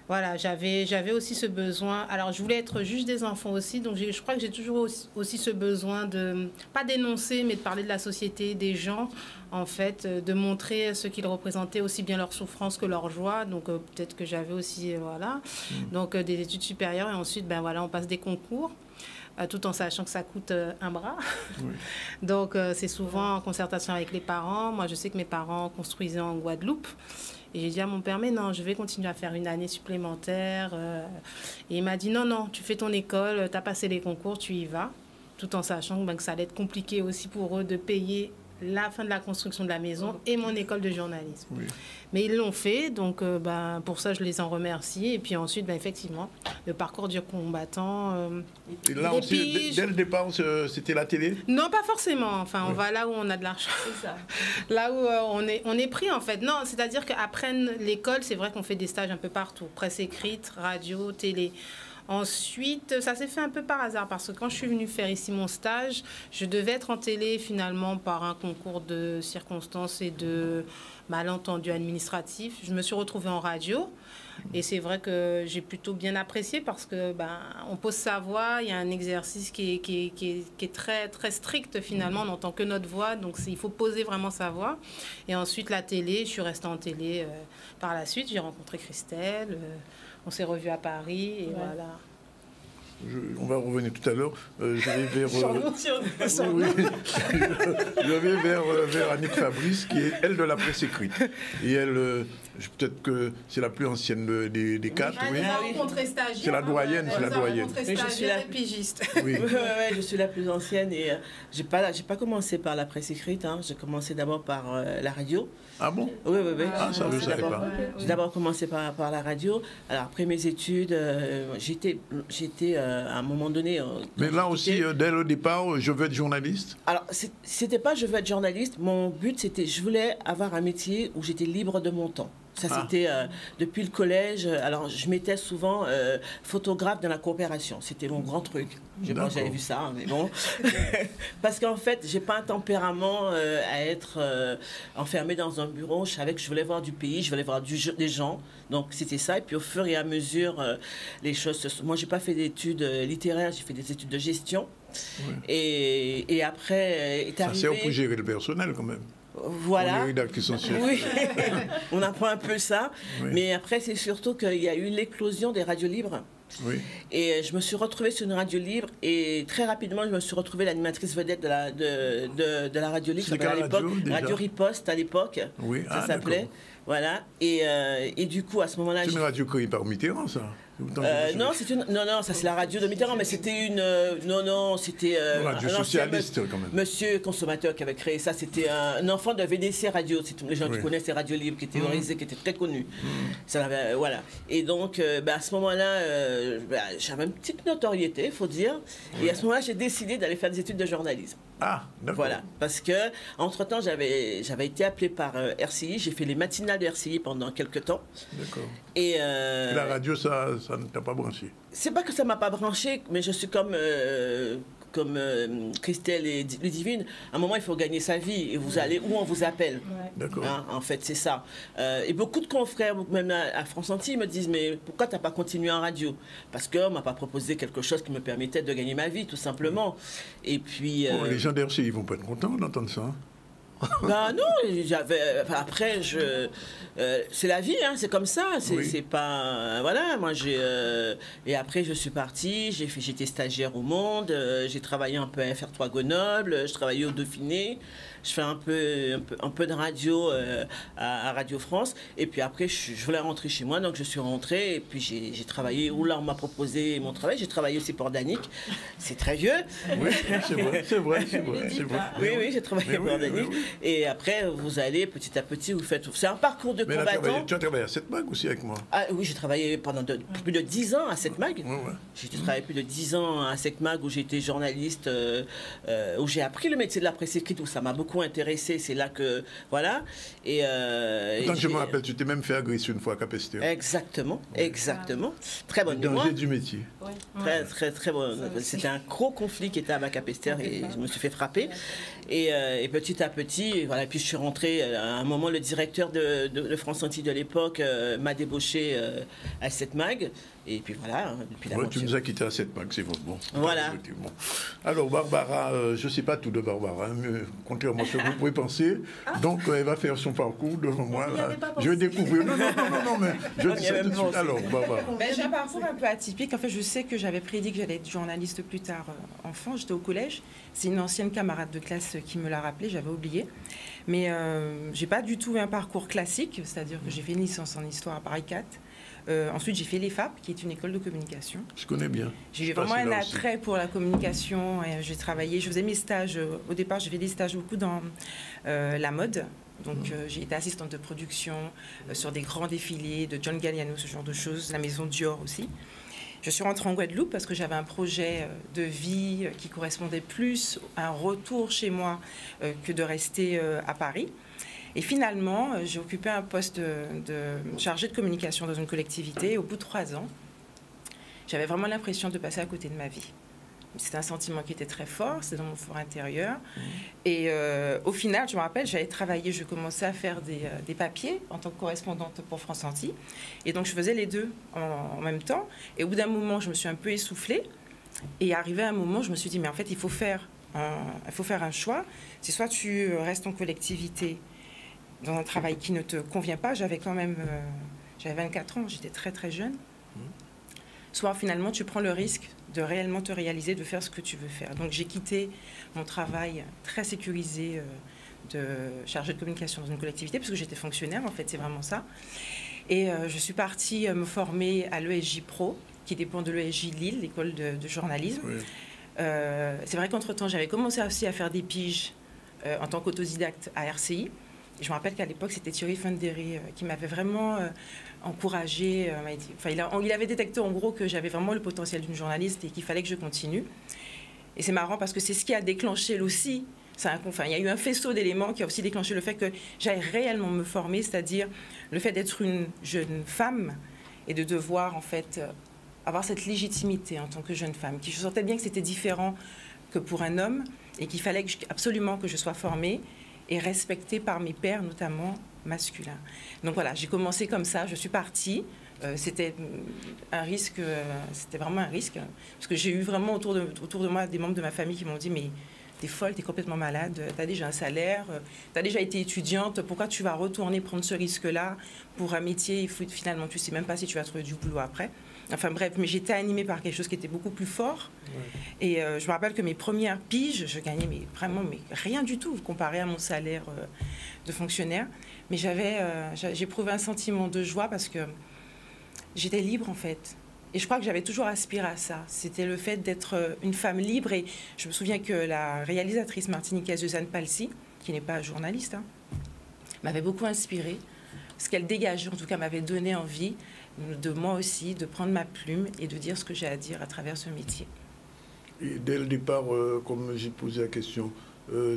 voilà, j'avais aussi ce besoin. Alors, je voulais être juge des enfants aussi, donc je crois que j'ai toujours aussi ce besoin de, pas dénoncer, mais de parler de la société, des gens, en fait, de montrer ce qu'ils représentaient, aussi bien leur souffrance que leur joie. Donc, peut-être que j'avais aussi, voilà. Donc, des études supérieures, et ensuite, voilà, on passe des concours. Tout en sachant que ça coûte un bras. Oui. Donc, c'est souvent en concertation avec les parents. Moi, je sais que mes parents construisaient en Guadeloupe. Et j'ai dit à mon père, mais non, je vais continuer à faire une année supplémentaire. Et il m'a dit, non, tu fais ton école, tu as passé les concours, tu y vas. Tout en sachant que ça allait être compliqué aussi pour eux de payer la fin de la construction de la maison et mon école de journalisme. Oui. Mais ils l'ont fait, donc pour ça, je les en remercie. Et puis ensuite, effectivement, le parcours du combattant... et là aussi, dès le départ, c'était la télé? Non, pas forcément. Enfin, on va là où on a de l'argent. C'est ça. Là où on est pris, en fait. Non, c'est-à-dire qu'après l'école, c'est vrai qu'on fait des stages un peu partout. Presse écrite, radio, télé. Ensuite, ça s'est fait un peu par hasard parce que quand je suis venue faire ici mon stage, je devais être en télé finalement par un concours de circonstances et de malentendus administratifs. Je me suis retrouvée en radio et c'est vrai que j'ai plutôt bien apprécié parce que on pose sa voix, il y a un exercice qui est très, très strict finalement, on n'entend que notre voix, donc il faut poser vraiment sa voix. Et ensuite la télé, je suis restée en télé par la suite, j'ai rencontré Christelle. On s'est revus à Paris et voilà. on va revenir tout à l'heure. Je vais vers... je vais vers Annick Fabrice, qui est, elle, de la presse écrite. Et elle, peut-être que c'est la plus ancienne des quatre. Oui. C'est la doyenne, c'est la doyenne. Je suis la pigiste. Oui. Ouais, je suis la plus ancienne et j'ai pas commencé par la presse écrite. Hein. J'ai commencé d'abord par la radio. Ah bon? Oui. Ah, ça, je ne savais pas. J'ai d'abord commencé par la radio. Alors, après mes études, j'étais à un moment donné... Mais là aussi, dès le départ, je veux être journaliste? Alors, c'était pas je veux être journaliste. Mon but, c'était je voulais avoir un métier où j'étais libre de mon temps. Ça, c'était depuis le collège. Alors, je m'étais souvent photographe dans la coopération. C'était mon grand truc. J'avais vu ça, mais bon. Parce qu'en fait, j'ai pas un tempérament à être enfermé dans un bureau. Je savais que je voulais voir du pays, je voulais voir des gens. Donc, c'était ça. Et puis, au fur et à mesure, les choses... Moi, j'ai pas fait d'études littéraires, j'ai fait des études de gestion. Oui. Et après, est arrivé... Ça sert pour gérer le personnel, quand même. Voilà. Oui. On apprend un peu ça. Oui. Mais après, c'est surtout qu'il y a eu l'éclosion des radios libres. Oui. Et je me suis retrouvée sur une radio libre et très rapidement, je me suis retrouvée l'animatrice vedette de la radio libre. C'était quelle radio, Radio Riposte à l'époque. Oui. Ça s'appelait. Voilà. Et du coup, à ce moment-là... C'est une radio créée par Mitterrand, ça? Non, ça c'est la radio de Mitterrand, mais c'était une... c'était... radio socialiste, quand même. Monsieur consommateur qui avait créé ça, c'était un enfant de VDC Radio. C'est tous les gens qui connaissent ces radios libres, qui étaient théorisés, qui étaient très connus. Voilà. Et donc, à ce moment-là, j'avais une petite notoriété, il faut dire. Et à ce moment-là, j'ai décidé d'aller faire des études de journalisme. Ah, d'accord. Voilà, parce que entre-temps, j'avais été appelé par RCI, j'ai fait les matinales de RCI pendant quelques temps. D'accord. Et la radio, ça ne t'a pas branché? C'est pas que ça m'a pas branché, mais je suis comme Christelle et Ludivine. À un moment, il faut gagner sa vie et vous allez où on vous appelle. Ouais. D'accord. Hein, en fait, c'est ça. Et beaucoup de confrères, même à France Antilles, me disent mais pourquoi t'as pas continué en radio? Parce qu'on m'a pas proposé quelque chose qui me permettait de gagner ma vie, tout simplement. Et puis les gens d'RCI, ils vont pas être contents d'entendre ça. Ben non, après c'est la vie, hein, c'est comme ça, c'est pas voilà, moi et après je suis partie, j'étais stagiaire au Monde, j'ai travaillé un peu à FR3 Grenoble, je travaillais au Dauphiné, je fais un peu de radio à Radio France, et puis après je voulais rentrer chez moi, donc je suis rentrée et puis j'ai travaillé où là on m'a proposé mon travail, j'ai travaillé aussi pour Danic, c'est très vieux. Oui, c'est vrai. Oui, j'ai travaillé pour Danic. Oui. Et après, vous allez petit à petit, vous faites... C'est un parcours de combattant. Tu as travaillé à 7 Mag aussi avec moi? Ah oui, j'ai travaillé pendant plus de 10 ans à 7 Mag. Ouais. J'ai travaillé plus de 10 ans à 7 Mag où j'étais journaliste, où j'ai appris le métier de la presse écrite, où ça m'a beaucoup intéressé. C'est là que... Voilà. Tant que je me rappelle, tu t'es même fait agresser une fois à Capesterre. Exactement. Très bonne mémoire. Le danger du métier. Ouais. Très bon. C'était un gros conflit qui était à Capesterre et je me suis fait frapper. Et petit à petit, voilà, puis je suis rentrée, à un moment, le directeur de France Antilles de l'époque m'a débauché à 7 Mag, et puis voilà, depuis l'aventure. Tu nous as quitté à 7 Mag, c'est bon. Voilà. Bon. Alors, Barbara, je ne sais pas tout de Barbara, mais contrairement à ce que vous pouvez penser, donc elle va faire son parcours devant moi. Là. Je vais découvrir. Non, mais je dis ça tout de suite. Alors, Barbara. J'ai un parcours un peu atypique. En fait, je sais que j'avais prédit que j'allais être journaliste plus tard, enfant. J'étais au collège. C'est une ancienne camarade de classe qui me l'a rappelé, j'avais oublié. Mais j'ai pas du tout eu un parcours classique, c'est-à-dire que j'ai fait une licence en histoire à Paris 4. Ensuite, j'ai fait l'EFAP, qui est une école de communication. Je connais bien. J'ai eu vraiment un attrait pour la communication. Et j'ai travaillé, je faisais mes stages. Au départ, j'ai fait des stages beaucoup dans la mode. Donc, j'ai été assistante de production sur des grands défilés de John Galliano, ce genre de choses. La maison Dior aussi. Je suis rentrée en Guadeloupe parce que j'avais un projet de vie qui correspondait plus à un retour chez moi que de rester à Paris. Et finalement, j'ai occupé un poste de chargée de communication dans une collectivité. Et au bout de 3 ans, j'avais vraiment l'impression de passer à côté de ma vie. C'était un sentiment qui était très fort, c'était dans mon fort intérieur. Et au final, je me rappelle, j'avais travaillé, je commençais à faire des papiers en tant que correspondante pour France Antilles. Et donc, je faisais les deux en même temps. Et au bout d'un moment, je me suis un peu essoufflée. Et arrivé à un moment, je me suis dit, mais en fait, il faut faire un choix. C'est soit tu restes en collectivité dans un travail qui ne te convient pas. J'avais 24 ans, j'étais très, très jeune. soit finalement tu prends le risque de réellement te réaliser, de faire ce que tu veux faire. Donc j'ai quitté mon travail très sécurisé de chargée de communication dans une collectivité, parce que j'étais fonctionnaire, en fait, c'est vraiment ça. Et je suis partie me former à l'ESJ Pro, qui dépend de l'ESJ Lille, l'école de journalisme. Oui. C'est vrai qu'entre-temps, j'avais commencé aussi à faire des piges en tant qu'autodidacte à RCI. Et je me rappelle qu'à l'époque, c'était Thierry Fundéré qui m'avait vraiment encouragée. Il avait détecté en gros que j'avais vraiment le potentiel d'une journaliste et qu'il fallait que je continue. Et c'est marrant parce que c'est ce qui a déclenché aussi. Il y a eu un faisceau d'éléments qui a aussi déclenché le fait que j'aille réellement me former, c'est-à-dire le fait d'être une jeune femme et de devoir en fait avoir cette légitimité en tant que jeune femme. Je sentais bien que c'était différent que pour un homme et qu'il fallait absolument que je sois formée et respectée par mes pairs, notamment masculins. Donc voilà, j'ai commencé comme ça, je suis partie. C'était un risque, c'était vraiment un risque, parce que j'ai eu vraiment autour de moi des membres de ma famille qui m'ont dit « mais t'es folle, t'es complètement malade, t'as déjà un salaire, t'as déjà été étudiante, pourquoi tu vas retourner prendre ce risque-là pour un métier, finalement tu sais même pas si tu vas trouver du boulot après ». Enfin bref, mais j'étais animée par quelque chose qui était beaucoup plus fort. Ouais. Et je me rappelle que mes premières piges, je gagnais vraiment rien du tout comparé à mon salaire de fonctionnaire. Mais j'éprouvais un sentiment de joie parce que j'étais libre en fait. Et je crois que j'avais toujours aspiré à ça. C'était le fait d'être une femme libre. Et je me souviens que la réalisatrice martiniquaise Suzanne Palsy, qui n'est pas journaliste, m'avait beaucoup inspirée. Ce qu'elle dégageait, en tout cas, m'avait donné envie de moi aussi, de prendre ma plume et de dire ce que j'ai à dire à travers ce métier. Et dès le départ, comme j'ai posé la question,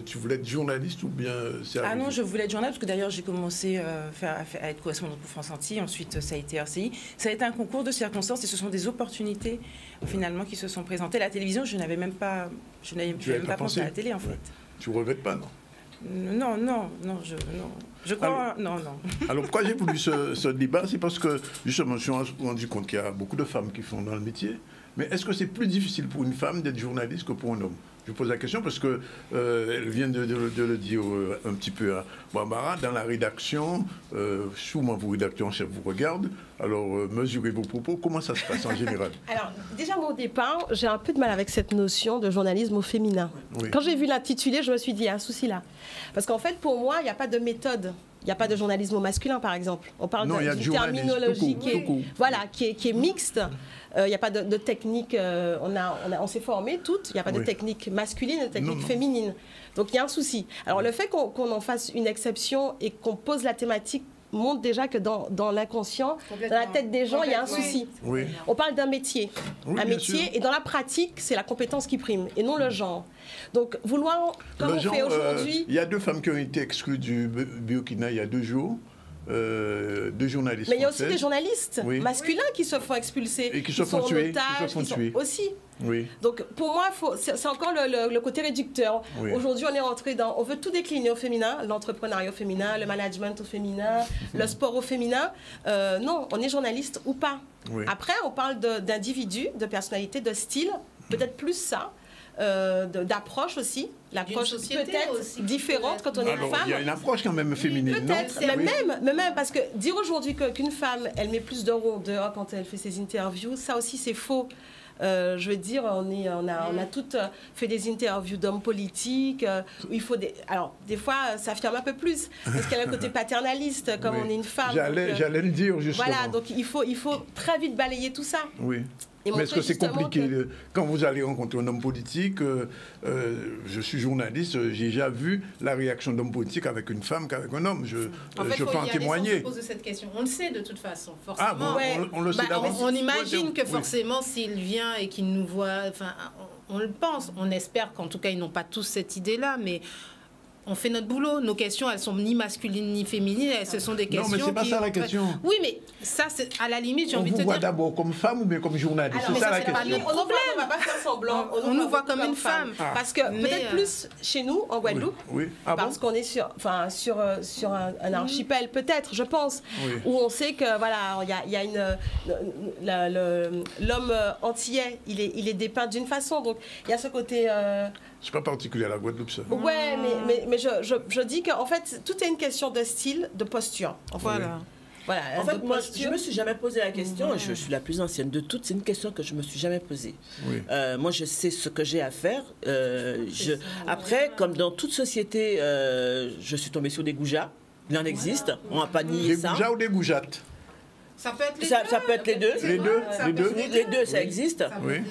tu voulais être journaliste ou bien c'est arrivé? Ah non, je voulais être journaliste parce que d'ailleurs j'ai commencé à être correspondante pour France Antilles, ensuite ça a été RCI. Ça a été un concours de circonstances et ce sont des opportunités finalement qui se sont présentées. La télévision, je n'avais même pas pensé à la télé en fait. Tu ne regrettes pas, non? Non, je crois, non. Alors, pourquoi j'ai voulu ce débat? C'est parce que, justement, je me suis rendu compte qu'il y a beaucoup de femmes qui font dans le métier. Mais est-ce que c'est plus difficile pour une femme d'être journaliste que pour un homme? Je pose la question parce que elle vient de le dire un petit peu à Barbara. Dans la rédaction, souvent vos rédacteurs en chef vous regardent. Alors, mesurez vos propos. Comment ça se passe en général? Alors, déjà, au départ, j'ai un peu de mal avec cette notion de journalisme au féminin. Oui. Quand j'ai vu l'intitulé, je me suis dit, il y a un souci là. Parce qu'en fait, pour moi, il n'y a pas de méthode. Il n'y a pas de journalisme au masculin, par exemple. On parle d'une terminologie qui est mixte. Il n'y a pas de technique. On s'est formé toutes. Il n'y a pas de technique masculine et de technique féminine. Donc, il y a un souci. Alors, le fait qu'on en fasse une exception et qu'on pose la thématique montre déjà que dans l'inconscient, dans la tête des gens, il y a un souci. Oui. On parle d'un métier. Un métier, et dans la pratique, c'est la compétence qui prime, et non le genre. Donc, vouloir, comme on fait aujourd'hui... Il y a 2 femmes qui ont été exclues du Burkina il y a 2 jours. 2 journalistes. Mais il y a aussi des journalistes masculins qui se font expulser. Et qui se font tuer. Aussi. Oui. Donc, pour moi, c'est encore le côté réducteur. Oui. Aujourd'hui, on est rentré dans... On veut tout décliner au féminin, l'entrepreneuriat au féminin, le management au féminin, le sport au féminin. Non, on est journaliste ou pas. Oui. Après, on parle d'individus, de personnalités, de style, peut-être plus ça. D'approche aussi, l'approche peut-être différente quand on est une femme. Il y a une approche quand même féminine, peut-être, mais même parce que dire aujourd'hui qu'une femme, elle met plus de rondeur quand elle fait ses interviews, ça aussi c'est faux. Je veux dire, on a toutes fait des interviews d'hommes politiques où il faut alors des fois ça affirme un peu plus parce qu'il y a un côté paternaliste comme on est une femme. J'allais le dire justement. Voilà, donc il faut très vite balayer tout ça. Oui. Mais est-ce que c'est compliqué quand vous allez rencontrer un homme politique? Je suis journaliste, j'ai déjà vu la réaction d'homme politique avec une femme qu'avec un homme. Je peux en témoigner. On se pose cette question. On le sait de toute façon, forcément. On le sait d'avance. On imagine que forcément, s'il vient et qu'il nous voit, enfin, on le pense. On espère qu'en tout cas, ils n'ont pas tous cette idée-là, mais... On fait notre boulot. Nos questions, elles sont ni masculines ni féminines. Ce sont des questions. Non, mais c'est pas ça la question. Oui, mais ça, c'est à la limite, j'ai envie de te dire. On vous voit d'abord comme femme ou bien comme journaliste? C'est ça la question. On ne va pas faire semblant. On nous voit comme une femme. Parce que peut-être plus chez nous, en Guadeloupe, parce qu'on est sur un archipel, peut-être, je pense, où on sait que voilà, il y a l'homme antillais, il est dépeint d'une façon. Donc il y a ce côté. C'est pas particulier à la Guadeloupe, ça. Ouais, mais je dis qu'en fait, tout est une question de style, de posture. Voilà. Voilà. En fait, moi, je ne me suis jamais posé la question, et je suis la plus ancienne de toutes, c'est une question que je ne me suis jamais posée. Oui. Moi, je sais ce que j'ai à faire. Après, comme dans toute société, je suis tombée sur des goujats. Il en existe, on ne va pas nier ça. Des goujats ou des goujates? Ça peut être les deux. Ça peut être les deux. Les deux, ça existe. Oui.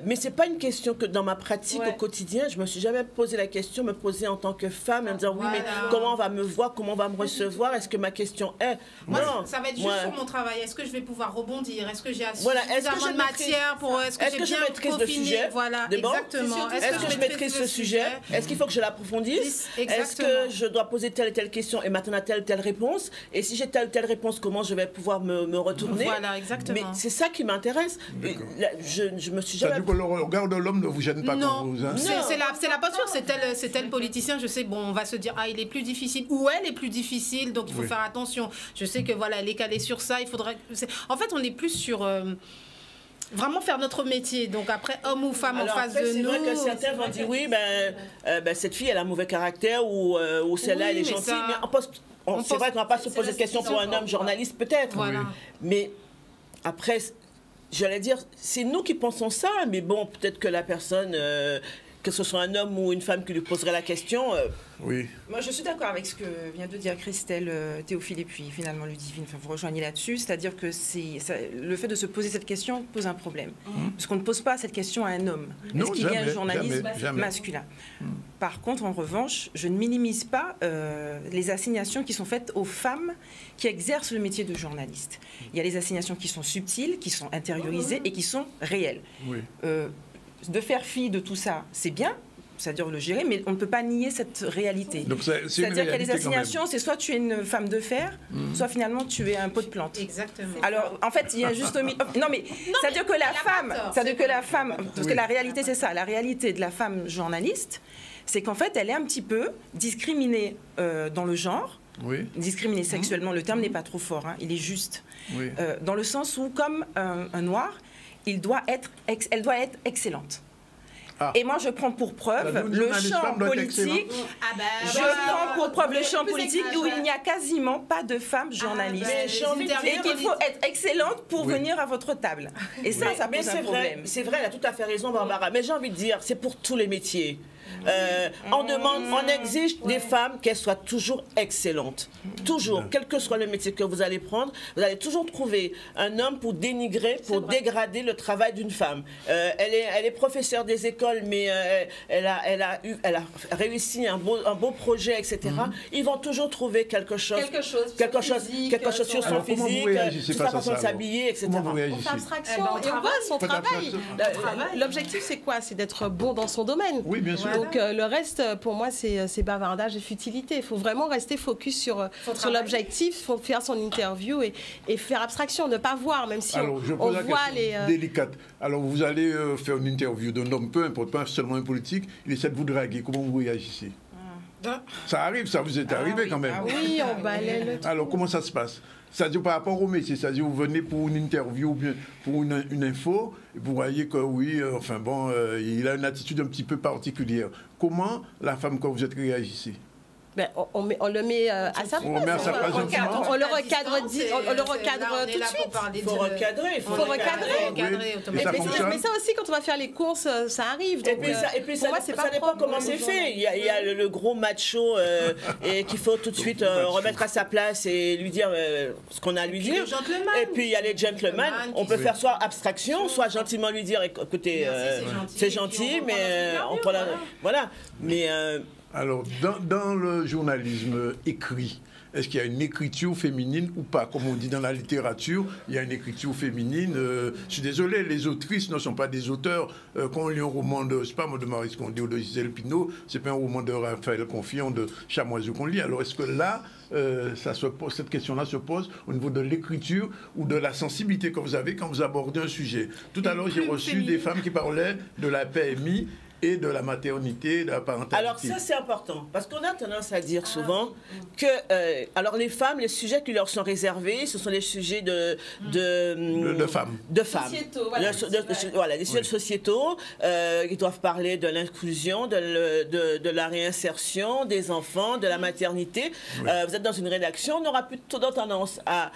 Mais ce n'est pas une question que dans ma pratique au quotidien, je ne me suis jamais posé la question, me poser en tant que femme, en me disant oui, mais comment on va me voir, comment on va me recevoir, est-ce que ma question est... Moi, ça va être juste sur mon travail. Est-ce que je vais pouvoir rebondir? Est-ce que j'ai suffisamment de matière pour... Est-ce que je maîtrise le sujet? Voilà, exactement. Est-ce que je maîtrise ce sujet? Est-ce qu'il faut que je l'approfondisse? Est-ce que je dois poser telle et telle question et maintenant telle réponse? Et si j'ai telle ou telle réponse, comment je vais pouvoir me retourner? Voilà, exactement. Mais c'est ça qui m'intéresse. Je me suis jamais... Ça veut dire que le regard de l'homme ne vous gêne pas non. comme vous, hein? C'est la posture, c'est tel politicien, je sais, bon, on va se dire, ah, il est plus difficile, ou elle est plus difficile, donc il faut faire attention. Je sais que voilà, elle est calée sur ça, il faudrait... En fait, on est plus sur... vraiment faire notre métier. Donc après, homme ou femme en face de nous... C'est vrai que certains vont dire, oui, cette fille, elle a un mauvais caractère, ou celle-là, elle est gentille, mais c'est vrai qu'on ne va pas se poser cette question pour un homme journaliste, peut-être. Voilà. Mais après, j'allais dire, c'est nous qui pensons ça, mais bon, peut-être que la personne, que ce soit un homme ou une femme qui lui poserait la question... Oui. Moi, je suis d'accord avec ce que vient de dire Christelle, Théophile et puis finalement Ludivine. Enfin, vous rejoignez là-dessus, c'est-à-dire que le fait de se poser cette question pose un problème. Parce qu'on ne pose pas cette question à un homme. Est-ce qu'il y a un journalisme masculin? Par contre, en revanche, je ne minimise pas les assignations qui sont faites aux femmes qui exercent le métier de journaliste. Il y a les assignations qui sont subtiles, qui sont intériorisées et qui sont réelles. Oui. De faire fi de tout ça, c'est bien. C'est-à-dire le gérer, mais on ne peut pas nier cette réalité. C'est-à-dire qu'il y a des assignations, c'est soit tu es une femme de fer, soit finalement tu es un pot de plante. Exactement. Alors, en fait, il y a juste... Non, mais c'est-à-dire que la femme... Parce que la réalité, c'est ça. La réalité de la femme journaliste, c'est qu'en fait, elle est un petit peu discriminée dans le genre, discriminée sexuellement. Le terme n'est pas trop fort, hein, il est juste. Dans le sens où, comme un noir, elle doit être excellente. Ah. Et moi, je prends pour preuve le champ politique. Je prends pour preuve le champ politique où il n'y a quasiment pas de femmes journalistes. Et qu'il faut être excellente pour venir à votre table. Et ça pose un problème. C'est vrai, elle a tout à fait raison, Barbara. Mais j'ai envie de dire, c'est pour tous les métiers. On exige des femmes qu'elles soient toujours excellentes. Toujours, quel que soit le métier que vous allez prendre, vous allez toujours trouver un homme pour dénigrer, pour dégrader le travail d'une femme. Elle est professeure des écoles, mais elle a réussi un beau projet, etc. Ils vont toujours trouver quelque chose sur son physique, sur sa façon de s'habiller, etc. On fait abstraction et on voit son travail. L'objectif, c'est quoi? C'est d'être bon dans son domaine. Oui, bien sûr. Donc le reste, pour moi, c'est bavardage et futilité. Il faut vraiment rester focus sur l'objectif, faut faire son interview et faire abstraction, ne pas voir, même si alors, on voit les... délicate. Alors, vous allez faire une interview d'un homme, peu importe, pas seulement un politique, il essaie de vous draguer. Comment vous réagissez? Ça arrive, ça vous est arrivé quand même. Oui, on balaie le truc. Alors, comment ça se passe? C'est-à-dire par rapport au métier, c'est-à-dire vous venez pour une interview ou bien pour une info, et vous voyez que oui, il a une attitude un petit peu particulière. Comment la femme, quand vous êtes, réagissez? On le met à sa place. On le recadre tout de suite. Il faut recadrer. Mais ça aussi, quand on va faire les courses, ça arrive. Donc, et puis ça dépend comment c'est fait. Il y a le gros macho et qu'il faut tout de suite remettre à sa place et lui dire ce qu'on a à lui dire. Et puis il y a les gentlemen. On peut faire soit abstraction, soit gentiment lui dire écoutez, c'est gentil, mais on prend la... Voilà. Mais... Alors, dans le journalisme écrit, est-ce qu'il y a une écriture féminine ou pas? Comme on dit dans la littérature, il y a une écriture féminine. Je suis désolé, les autrices ne sont pas des auteurs. Quand on lit un roman de, je sais pas moi, de Maryse Condé ou de Gisèle Pineau, c'est pas un roman de Raphaël Confiant, de Chamoiseau qu'on lit. Alors, est-ce que là, cette question-là se pose au niveau de l'écriture ou de la sensibilité que vous avez quand vous abordez un sujet? Tout à l'heure, j'ai reçu des femmes qui parlaient de la PMI et de la maternité, de la parentalité. Alors ça, c'est important, parce qu'on a tendance à dire souvent que, alors les femmes, les sujets qui leur sont réservés, ce sont les sujets de femmes. De femmes. Sociétaux, voilà, les sujets sociétaux, ils doivent parler de l'inclusion, de la réinsertion des enfants, de la maternité. Vous êtes dans une rédaction, on aura plutôt tendance à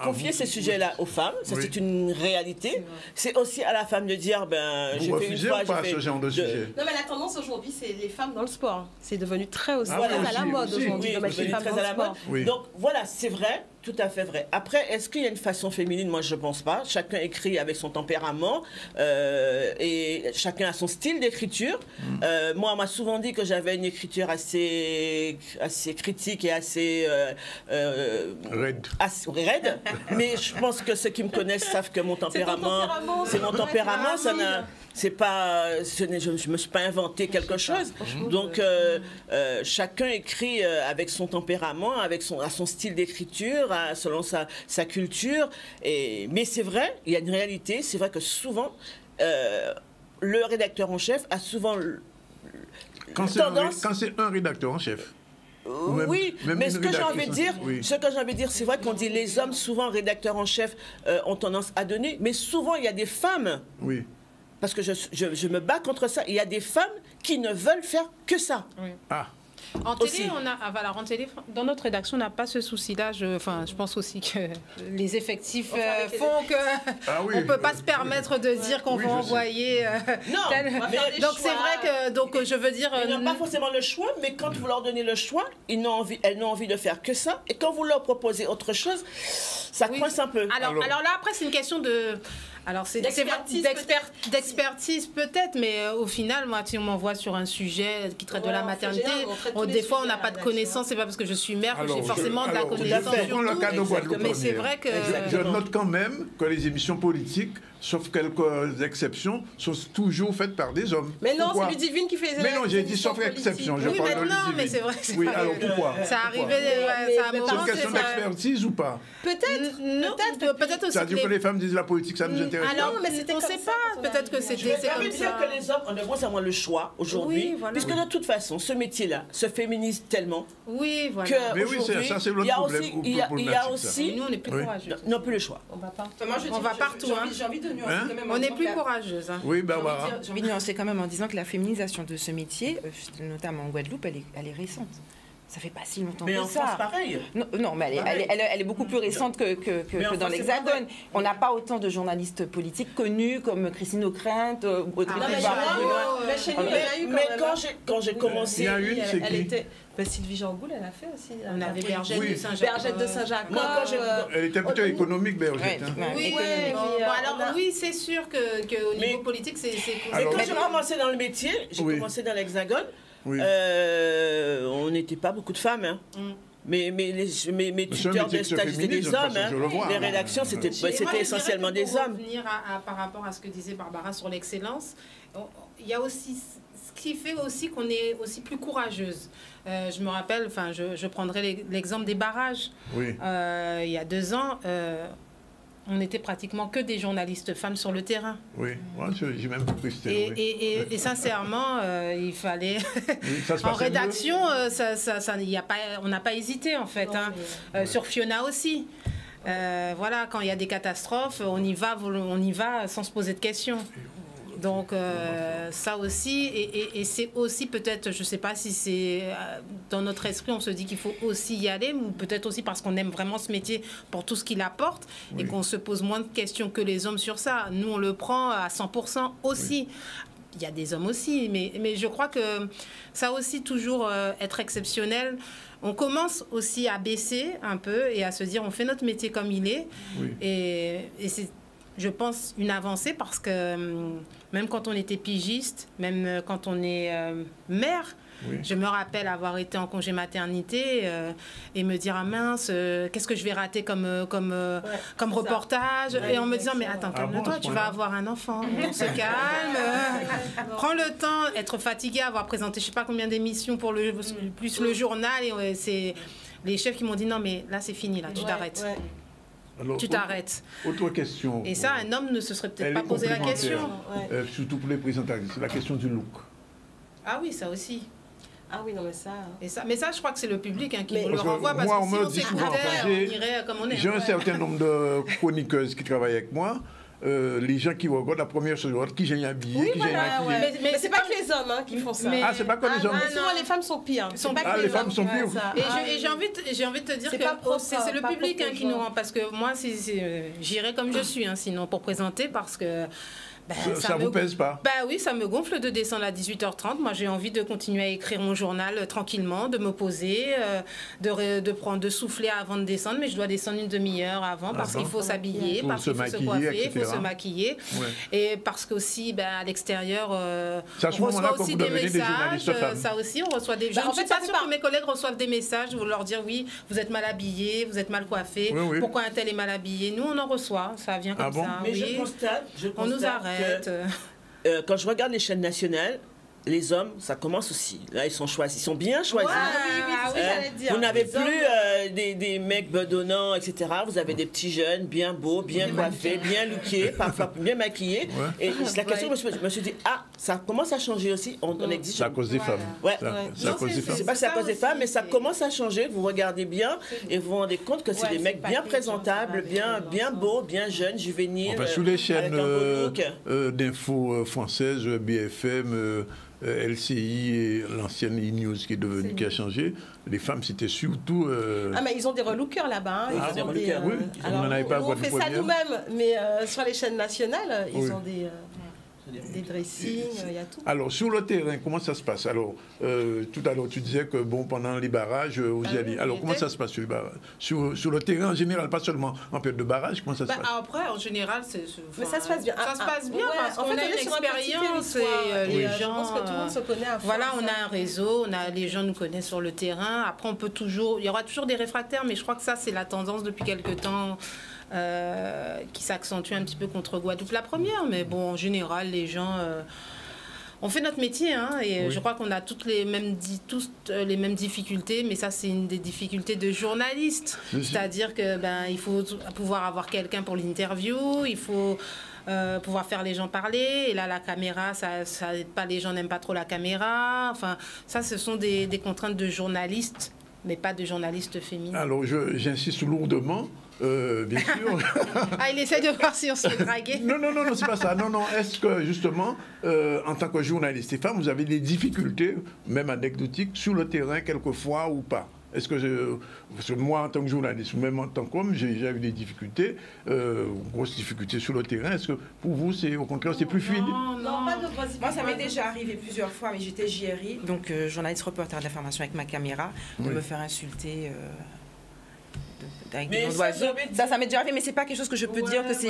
confier ces sujets-là aux femmes, ça c'est une réalité. C'est aussi à la femme de dire, je fais une fois, ce genre de sujet. Non, mais la tendance aujourd'hui, c'est les femmes dans le sport. C'est devenu très aussi à la mode aujourd'hui. Oui, c'est très à la mode. Oui. Donc voilà, c'est vrai, tout à fait vrai. Après, est-ce qu'il y a une façon féminine? Moi, je ne pense pas. Chacun écrit avec son tempérament et chacun a son style d'écriture. Moi, on m'a souvent dit que j'avais une écriture assez critique et assez raide. Mais je pense que ceux qui me connaissent savent que mon tempérament, c'est mon tempérament. Ça n'a... C'est pas, je ne me suis pas inventé quelque chose. Donc, chacun écrit avec son tempérament, à son style d'écriture, selon sa culture. Mais c'est vrai, il y a une réalité. C'est vrai que souvent, le rédacteur en chef a souvent tendance... Quand c'est un rédacteur en chef. Oui, mais ce que j'ai envie de dire, c'est vrai qu'on dit les hommes, souvent rédacteurs en chef, ont tendance à donner, mais souvent il y a des femmes. Oui. Parce que je me bats contre ça. Il y a des femmes qui ne veulent faire que ça. Oui. Ah. En télé, en télé, dans notre rédaction, on n'a pas ce souci-là. Je pense aussi que les effectifs font que on peut pas se permettre de dire qu'on va envoyer. Donc c'est vrai que je veux dire. Ils n'ont pas forcément le choix, mais quand vous leur donnez le choix, elles n'ont envie de faire que ça. Et quand vous leur proposez autre chose, ça coince un peu. Alors là, après, c'est une question de. Alors c'est d'expertise peut-être, mais au final, moi, si on m'envoie sur un sujet qui traite de la maternité, des fois on n'a pas de connaissances. C'est pas parce que je suis mère que j'ai forcément de la connaissance sur tout. Le cas de Guadeloupe, mais c'est vrai que je note quand même que les émissions politiques, sauf quelques exceptions, sont toujours faites par des hommes. Mais non, c'est Ludivine qui fait. Mais non, j'ai dit sauf exception. Oui, maintenant, mais c'est vrai. Oui, alors pourquoi? Ça arrivait à un moment. C'est une question d'expertise ou pas? Peut-être aussi. C'est-à-dire que les femmes disent la politique, ça nous intéresse. Alors, mais on ne sait pas. Peut-être que c'était comme ça. Que les hommes ont de moins en moins le choix aujourd'hui, puisque de toute façon, ce métier-là se féminise tellement. Oui, voilà. Mais oui, ça c'est l'autre problème. Il y a aussi. Nous, on n'est plus courageux. Non, plus le choix. On va pas. On va partout. J'ai envie de nuancer quand même. On n'est plus courageuse. Oui, Barbara. J'ai envie de nuancer quand même en disant que la féminisation de ce métier, notamment en Guadeloupe, elle est récente. Ça fait pas si longtemps que ça. Mais en France, pareil. Non, mais elle est beaucoup plus récente que dans l'Hexagone. On n'a pas autant de journalistes politiques connus comme Christine Ockrent, mais quand j'ai commencé... Il y a une, c'est qui? Sylvie Jean-Goul, elle a fait aussi. On avait Bergette de Saint-Jacques. Bergette de Saint-Jacques. Elle était plutôt économique, Bergette. Oui, c'est sûr qu'au niveau politique, c'est... Mais quand j'ai commencé dans le métier, j'ai commencé dans l'Hexagone, on n'était pas beaucoup de femmes. Hein. Mes tuteurs de stage, c'était des hommes. Les rédactions, c'était essentiellement des hommes. Pour revenir par rapport à ce que disait Barbara sur l'excellence, il y a aussi ce qui fait aussi qu'on est aussi plus courageuse. Je me rappelle, je prendrai l'exemple des barrages. Oui. Il y a 2 ans, on n'était pratiquement que des journalistes femmes sur le terrain. Oui, moi j'ai même compris. Et sincèrement, il fallait... en rédaction, on n'a pas hésité en fait. Sur Fiona aussi. Voilà, quand il y a des catastrophes, on y va sans se poser de questions. Donc ça aussi, et c'est aussi peut-être, je ne sais pas si c'est dans notre esprit, on se dit qu'il faut aussi y aller, ou peut-être aussi parce qu'on aime vraiment ce métier pour tout ce qu'il apporte, et qu'on se pose moins de questions que les hommes sur ça. Nous, on le prend à 100% aussi. Il y a des hommes aussi, mais je crois que ça aussi, toujours être exceptionnel. On commence aussi à baisser un peu et à se dire, on fait notre métier comme il est. Et c'est, je pense, une avancée parce que même quand on était pigiste, même quand on est mère, je me rappelle avoir été en congé maternité et me dire, ah mince, qu'est-ce que je vais rater comme reportage, et en me disant, mais attends, calme-toi, tu vas avoir un enfant, on se calme, prends le temps, être fatigué, avoir présenté je sais pas combien d'émissions pour plus le journal, et c'est les chefs qui m'ont dit, non mais là c'est fini, là tu t'arrêtes. Alors, tu t'arrêtes. Autre question. Et ça, un homme ne se serait peut-être pas posé la question. Surtout pour les présentatrices, c'est la question du look. Ah oui, ça aussi. Ah oui, non, mais ça... Et ça, mais ça, je crois que c'est le public qui nous le renvoie, parce moi, que on me dit si on souvent, s'écoutait, on irait comme on est. J'ai un certain nombre de chroniqueuses qui travaillent avec moi. Les gens qui regardent la première chose, qui j'ai habillé, oui, qui j'ai maquillé. Mais c'est pas que les hommes qui font ça. C'est pas comme les hommes. Souvent, les femmes sont pires. Les femmes sont pires. Et j'ai envie de te dire que c'est le public qui nous rend, parce que moi, j'irais comme je suis, sinon pour présenter, parce que... ça vous pèse pas? Oui, ça me gonfle de descendre à 18h30. Moi, j'ai envie de continuer à écrire mon journal tranquillement, de me poser, de souffler avant de descendre, mais je dois descendre une demi-heure avant parce qu'il faut s'habiller, parce qu'il faut se coiffer, il faut se maquiller. Et parce qu'aussi, à l'extérieur, on reçoit aussi des messages. Ça aussi, on reçoit des... Je ne suis pas sûre que mes collègues reçoivent des messages pour leur dire, oui, vous êtes mal habillé, vous êtes mal coiffé, pourquoi un tel est mal habillé? Nous, on en reçoit, ça vient comme ça. Mais je constate, on nous arrête. Quand je regarde les chaînes nationales, les hommes, ça commence aussi. Là, ils sont choisis, ils sont bien choisis. Vous n'avez plus des mecs bedonnants, etc. Vous avez des petits jeunes, bien beaux, bien coiffés, bien lookés, parfois bien maquillés. Et c'est la question que je me suis dit, ça commence à changer aussi. On existe. C'est à cause des femmes. C'est pas que c'est à cause des femmes, mais ça commence à changer. Vous regardez bien et vous vous rendez compte que c'est des mecs bien présentables, bien beaux, bien jeunes, juvéniles. Enfin, sous les chaînes d'infos françaises, BFM, LCI et l'ancienne E-News qui a changé, les femmes c'était surtout... mais ils ont des relookers là-bas. On n'en avait pas. On fait ça nous-mêmes, mais sur les chaînes nationales, ils ont des dressings, il y a tout. Alors, sur le terrain, comment ça se passe? Alors, tout à l'heure, tu disais que pendant les barrages, vous y allez. Alors, comment ça se passe sur les barrages? Sur le terrain, en général, pas seulement en période de barrage, comment ça se passe? Après, en général, mais ça se passe bien. Ça se passe bien parce qu'on a une expérience et les gens... Je pense que tout le monde se connaît à fond. Voilà, on a un réseau, les gens nous connaissent sur le terrain. Après, il y aura toujours des réfractaires, mais je crois que ça, c'est la tendance depuis quelques temps. Qui s'accentue un petit peu contre Guadeloupe la première, mais en général, les gens... on fait notre métier, et je crois qu'on a toutes les mêmes difficultés, mais ça, c'est une des difficultés de journaliste. C'est-à-dire que il faut pouvoir avoir quelqu'un pour l'interview, il faut... pouvoir faire les gens parler, et là la caméra, ça aide pas, les gens n'aiment pas trop la caméra, enfin ça ce sont des contraintes de journaliste, mais pas de journaliste féminin. Alors j'insiste lourdement, bien sûr. Il essaie de voir si on se fait draguer. Non, c'est pas ça. Non, est-ce que justement, en tant que journaliste et femme, vous avez des difficultés, même anecdotiques, sur le terrain quelquefois ou pas? Est-ce que parce que moi, en tant que journaliste, ou même en tant qu'homme, j'ai eu des difficultés, grosses difficultés sur le terrain. Est-ce que pour vous, au contraire, c'est plus fluide? Non, pas de grosses difficultés. Moi, ça m'est déjà arrivé plusieurs fois, mais j'étais JRI, donc journaliste reporter d'information avec ma caméra, de me faire insulter. Avec des noms d'oiseaux. Ça m'est déjà arrivé, mais c'est pas quelque chose que je peux dire que c'est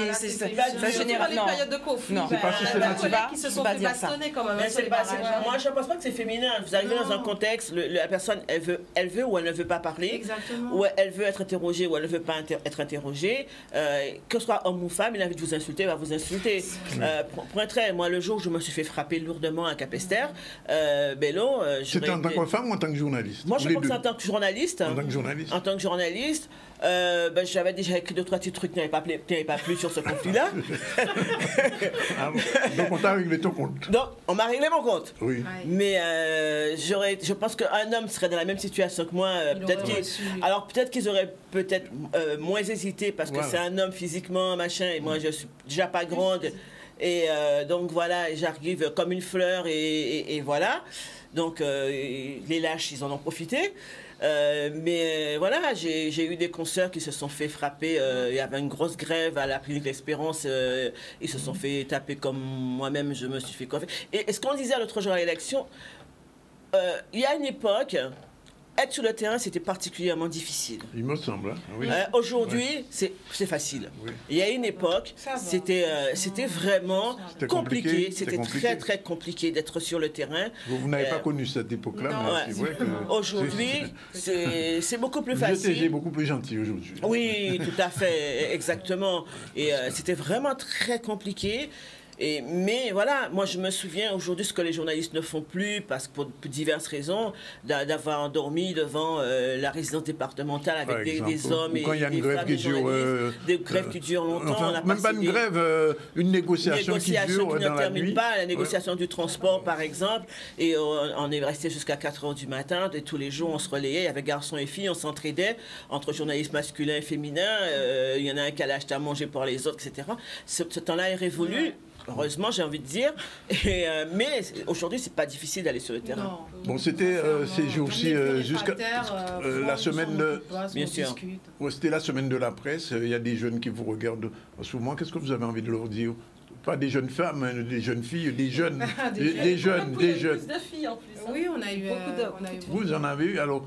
général. Non, période de conflit. Non, c'est pas systématique. Qui se sont fait bastonner quand même. Moi, je ne pense pas que c'est féminin. Vous arrivez dans un contexte, la personne, elle veut ou elle ne veut pas parler. Exactement. Ou elle veut être interrogée ou elle ne veut pas être interrogée. Que ce soit homme ou femme, il a envie de vous insulter, il va vous insulter. Pour un trait, moi, le jour où je me suis fait frapper lourdement à Capesterre, c'était en tant que femme ou en tant que journaliste? Moi, je pense en tant que journaliste. En tant que journaliste. En tant que journaliste. J'avais déjà écrit 2-3 petits trucs qui n'avaient pas plu sur ce conflit-là. Donc on t'a réglé ton compte. Donc on m'a réglé mon compte. Oui. Mais je pense qu'un homme serait dans la même situation que moi. Peut-être qu'ils auraient moins hésité parce que c'est un homme physiquement, machin, et moi je suis déjà pas grande. Et donc voilà, j'arrive comme une fleur et voilà. Donc les lâches, ils en ont profité. Mais voilà, j'ai eu des consoeurs qui se sont fait frapper. Il y avait une grosse grève à la clinique L'Espérance. Ils se sont fait taper comme moi-même, je me suis fait coiffer. Et ce qu'on disait l'autre jour à l'élection, il y a une époque, être sur le terrain, c'était particulièrement difficile. Il me semble. Oui. Aujourd'hui, c'est facile. Oui. Il y a une époque, c'était vraiment compliqué. C'était très, très compliqué d'être sur le terrain. Vous n'avez pas connu cette époque-là, mais c'est vrai que... Aujourd'hui, c'est beaucoup plus facile. J'ai beaucoup plus gentil aujourd'hui. Oui, tout à fait, exactement. Et c'était vraiment très compliqué. Mais voilà, moi je me souviens aujourd'hui ce que les journalistes ne font plus, parce que pour diverses raisons, d'avoir endormi devant la résidence départementale avec des hommes et quand il y a une grève qui dure, des grèves qui durent longtemps. Enfin, même pas une grève, une négociation qui dure qui dans ne la termine nuit. pas, la négociation du transport par exemple, et on est resté jusqu'à 4 h du matin, et tous les jours on se relayait, il y avait garçons et filles, on s'entraidait entre journalistes masculins et féminins, il y en a un qui allait acheter à manger pour les autres, etc. Ce temps-là est révolu. Heureusement, j'ai envie de dire, mais aujourd'hui, c'est pas difficile d'aller sur le terrain. Non. Bon, c'était ces jours-ci jusqu'à la semaine de. Bien sûr. C'était la semaine de la presse. Il y a des jeunes qui vous regardent en ce moment. Qu'est-ce que vous avez envie de leur dire? Pas des jeunes femmes, hein, des jeunes filles, des jeunes. des jeunes. Plus de filles en plus. Oui, on a eu beaucoup. Vous en avez eu. Alors,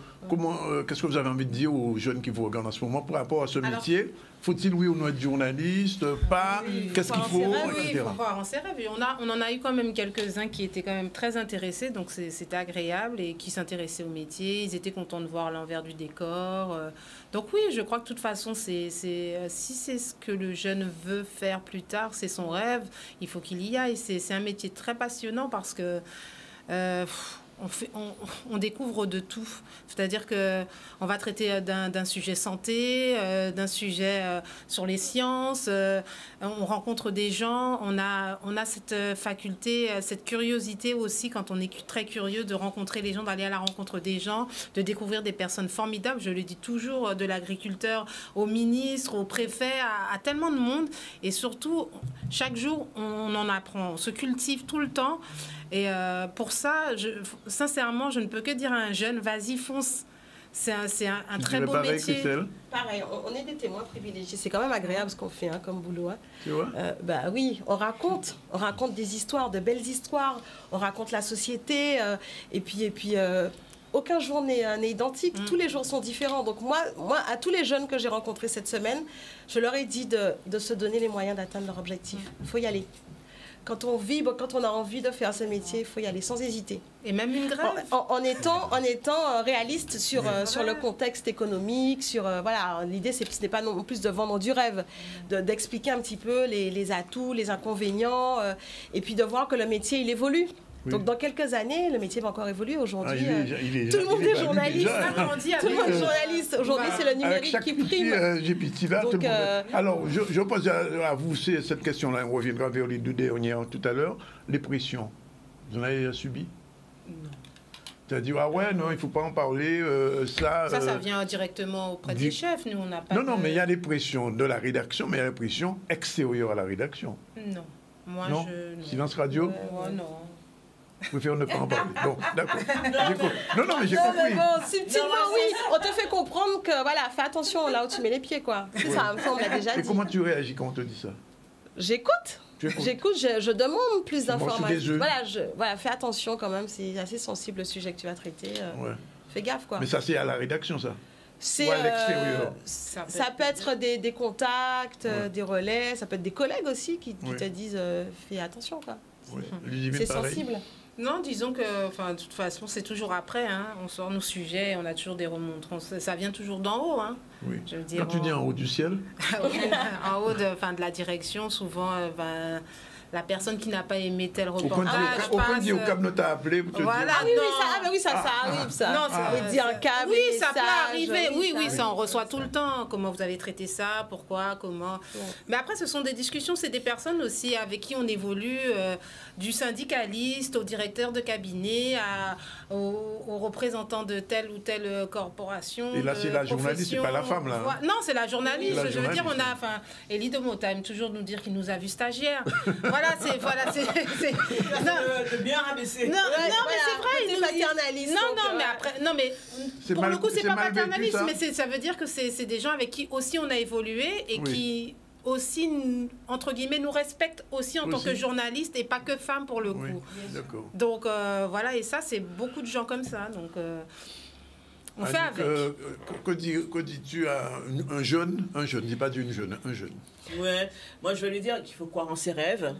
qu'est-ce que vous avez envie de dire aux jeunes qui vous regardent en ce moment par rapport à ce métier? Faut-il, oui ou non, être journaliste? Pas? Qu'est-ce qu'il faut? Oui, il faut croire en ses rêves. Et on en a eu quand même quelques-uns qui étaient quand même très intéressés, donc c'était agréable, et qui s'intéressaient au métier. Ils étaient contents de voir l'envers du décor. Donc oui, je crois que de toute façon, si c'est ce que le jeune veut faire plus tard, c'est son rêve, il faut qu'il y aille. C'est un métier très passionnant parce que... on découvre de tout. C'est-à-dire qu'on va traiter d'un sujet santé, d'un sujet sur les sciences, on rencontre des gens, on a cette faculté, cette curiosité aussi, quand on est très curieux, de rencontrer les gens, d'aller à la rencontre des gens, de découvrir des personnes formidables. Je le dis toujours, de l'agriculteur au ministre, au préfet, à tellement de monde. Et surtout, chaque jour, on en apprend, on se cultive tout le temps. Et pour ça, sincèrement, je ne peux que dire à un jeune, vas-y, fonce. C'est un très beau métier. Pareil, on est des témoins privilégiés. C'est quand même agréable ce qu'on fait comme boulot. Hein. Tu vois oui, on raconte des histoires, de belles histoires. On raconte la société. Et puis aucun jour n'est identique. Tous les jours sont différents. Donc moi, à tous les jeunes que j'ai rencontrés cette semaine, je leur ai dit de se donner les moyens d'atteindre leur objectif. Il faut y aller. Quand on vibre, quand on a envie de faire ce métier, il faut y aller sans hésiter. Et même une grève. En étant réaliste sur le contexte économique, l'idée ce n'est pas non plus de vendre du rêve, d'expliquer un petit peu les atouts, les inconvénients, et puis de voir que le métier il évolue. Oui. Donc dans quelques années, le métier va encore évoluer. Aujourd'hui, tout le monde est journaliste. Tout le monde est journaliste. Aujourd'hui, c'est le numérique qui prime. Alors, je pose à vous cette question-là. On reviendra vers les deux dernières tout à l'heure. Les pressions, vous en avez subi? Non. C'est-à-dire, ah ouais, non, il ne faut pas en parler, ça... Ça vient directement auprès des chefs, nous, on n'a pas... Non, mais il y a des pressions de la rédaction, mais il y a des pressions extérieures à la rédaction. Non. Moi, non. Silence radio? Non. Je préfère ne pas en parler. Bon, d'accord. Non, mais j'ai compris. Mais bon, subtilement, oui. On te fait comprendre que, fais attention là où tu mets les pieds, quoi. C'est ça, on l'a déjà dit. Et comment tu réagis quand on te dit ça? J'écoute. Je demande plus d'informations. Voilà, fais attention quand même, c'est assez sensible le sujet que tu vas traiter. Fais gaffe, quoi. Mais ça, c'est à la rédaction, ça? C'est à l'extérieur. Ça peut être des contacts, des relais, ça peut être des collègues aussi qui te disent fais attention, quoi. C'est sensible. Non, disons que, de toute façon, c'est toujours après. Hein, on sort nos sujets, on a toujours des remontrances. Ça vient toujours d'en haut. Hein, oui. Je veux dire, quand tu dis en haut du ciel? En haut de la direction, souvent, la personne qui n'a pas aimé tel reportage. Aucun dit au câble ne t'a appelé pour te dire. Ça arrive, ça. Non, ça dire un câble. Oui, ça peut arriver. Oui, ça on reçoit tout le temps. Comment vous avez traité ça? Pourquoi? Comment? Ouais. Mais après, ce sont des discussions. C'est des personnes aussi avec qui on évolue, du syndicaliste au directeur de cabinet, aux représentants de telle ou telle corporation. Et là, c'est la journaliste, c'est pas la femme, là. Non, c'est la journaliste. Je veux dire, Elie de Mota aime toujours nous dire qu'il nous a vus stagiaires. De bien rabaisser. Non, mais c'est vrai. Il est paternaliste. Mais pour le coup, c'est pas paternaliste, mais ça veut dire que c'est des gens avec qui aussi on a évolué et qui aussi, entre guillemets, nous respectent aussi en tant que journalistes et pas que femmes pour le coup. D'accord. Donc et ça, c'est beaucoup de gens comme ça. Donc on fait avec. Que dis-tu à un jeune, dis pas d'une jeune, un jeune? Ouais, moi je vais lui dire qu'il faut croire en ses rêves.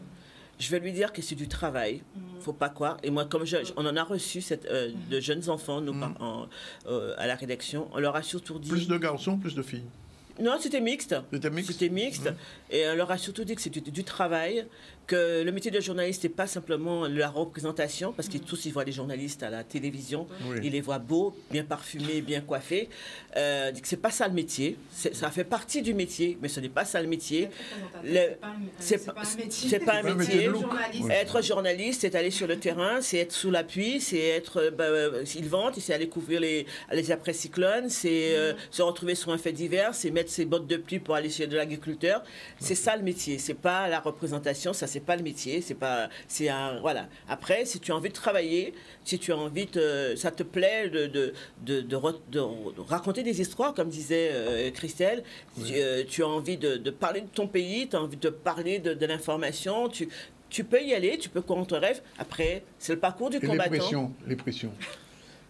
Je vais lui dire que c'est du travail, faut pas croire. Et moi, comme on en a reçu de jeunes enfants à la rédaction, on leur a surtout dit... Plus de garçons, plus de filles? Non, c'était mixte. C'était mixte. C'était mixte. Et on leur a surtout dit que c'était du travail, que le métier de journaliste n'est pas simplement la représentation, parce qu'ils tous ils voient les journalistes à la télévision, ils les voient beaux, bien parfumés, bien coiffés. C'est pas ça le métier. Ça fait partie du métier, mais ce n'est pas ça le métier. C'est pas un métier. Être journaliste, c'est aller sur le terrain, c'est être sous la pluie, c'est être il vente, c'est aller couvrir les après-cyclones, c'est se retrouver sur un fait divers, c'est mettre ses bottes de pluie pour aller chez de l'agriculteur. C'est ça le métier. C'est pas la représentation, ça c'est pas le métier. Voilà. Après, si tu as envie de travailler, si tu as envie ça te plaît de raconter des histoires, comme disait Christelle, tu as envie de parler de ton pays, tu as envie de parler de l'information, tu peux y aller, tu peux courir ton rêve. Après, c'est le parcours du combattant. Les pressions.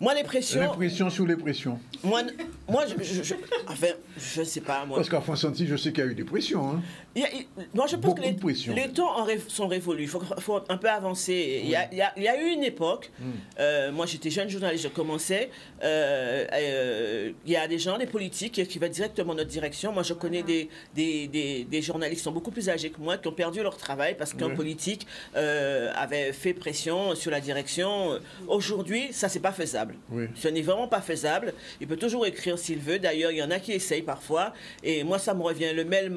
Moi, les pressions... Les pressions sous les pressions. Moi je sais pas. Moi. Parce qu'en France entière, je sais qu'il y a eu des pressions. Hein. Moi, je pense que les temps sont révolus. Il faut un peu avancer. Il y a eu une époque, moi j'étais jeune journaliste, je commençais, il y a des gens, des politiques qui vont directement dans notre direction. Moi, je connais des journalistes qui sont beaucoup plus âgés que moi, qui ont perdu leur travail parce qu'un politique avait fait pression sur la direction. Aujourd'hui, ça, c'est pas faisable. Ce n'est vraiment pas faisable. Il peut toujours écrire s'il veut. D'ailleurs, il y en a qui essayent parfois. Et moi, ça me revient. Le mail,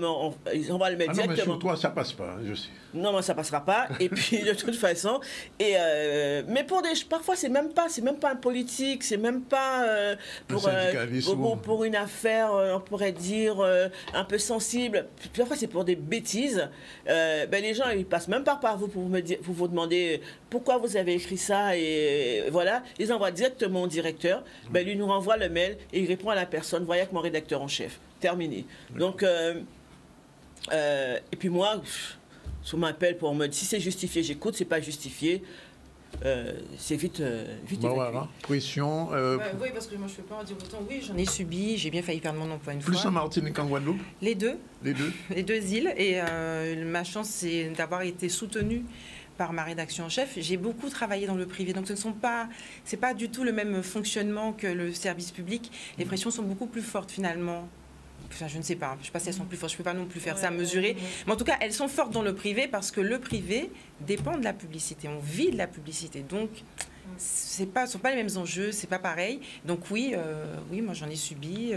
ils envoient le mail directement. Mais sur toi, ça passe pas, je sais. Non, moi, ça passera pas. Et puis, de toute façon... mais parfois, c'est même pas un politique, c'est même pas pour une affaire, on pourrait dire, un peu sensible. Parfois, c'est pour des bêtises. Les gens, ils passent même pas par vous pour vous demander pourquoi vous avez écrit ça. Et voilà, ils envoient directement au directeur. Lui nous renvoie le mail et il répond à la personne. Voyez avec mon rédacteur en chef. Terminé. Donc, et puis moi... on m'appelle pour me dire si c'est justifié, j'écoute, c'est pas justifié, c'est vite pression. Oui, parce que moi je ne peux pas en dire autant. Oui, j'en ai subi, j'ai bien failli perdre mon emploi une fois. Plus en Martinique qu'en Guadeloupe. Les deux. Les deux îles. Et ma chance, c'est d'avoir été soutenue par ma rédaction en chef. J'ai beaucoup travaillé dans le privé, donc c'est pas du tout le même fonctionnement que le service public. Les pressions sont beaucoup plus fortes finalement. Enfin, je ne sais pas, je ne sais pas si elles sont plus fortes, je ne peux pas non plus faire ça mesurer. Mais en tout cas, elles sont fortes dans le privé parce que le privé dépend de la publicité, on vit de la publicité. Donc, ce ne sont pas les mêmes enjeux, c'est pas pareil. Donc oui, moi j'en ai subi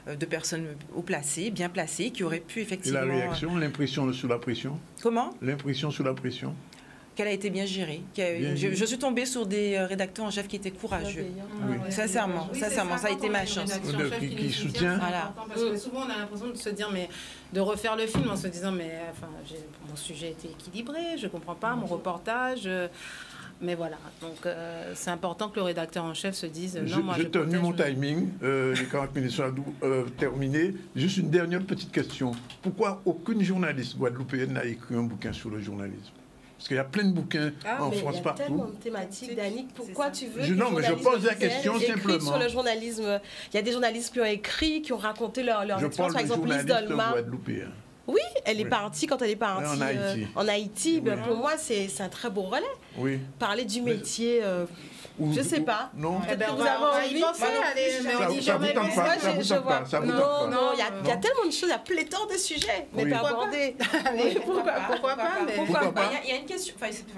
de personnes haut placées, bien placées, qui auraient pu effectivement... Et la réaction, l'impression sous la pression? Comment? L'impression sous la pression. Qu'elle a été bien gérée. Je suis tombée sur des rédacteurs en chef qui étaient courageux. Sincèrement, ça a été ma chance. Qui soutient. Voilà. Parce que souvent, on a l'impression de se dire, de refaire le film en se disant, mon sujet était équilibré, je ne comprends pas, mon reportage... Mais voilà, donc c'est important que le rédacteur en chef se dise non, moi je tenu mon timing, les 40 minutes sont terminées. Juste une dernière petite question. Pourquoi aucune journaliste guadeloupéenne n'a écrit un bouquin sur le journalisme? Parce qu'il y a plein de bouquins en France partout. Il y a tellement de thématiques, Danick. Pourquoi tu veux Non, mais je pose la question simplement. Sur le journalisme, il y a des journalistes qui ont écrit, qui ont raconté leur expérience. Par exemple, Lise Dolma. Oui, elle est partie quand elle est partie en Haïti. Oui. Pour moi, c'est un très beau relais. Oui. Parler du métier... je ne sais pas. Non. Peut-être que vous avez envie. Ça vous tente pas. Non, il y a tellement de choses, il y a pléthore de sujets. Mais pas abordés. Pourquoi pas? Il y a une question.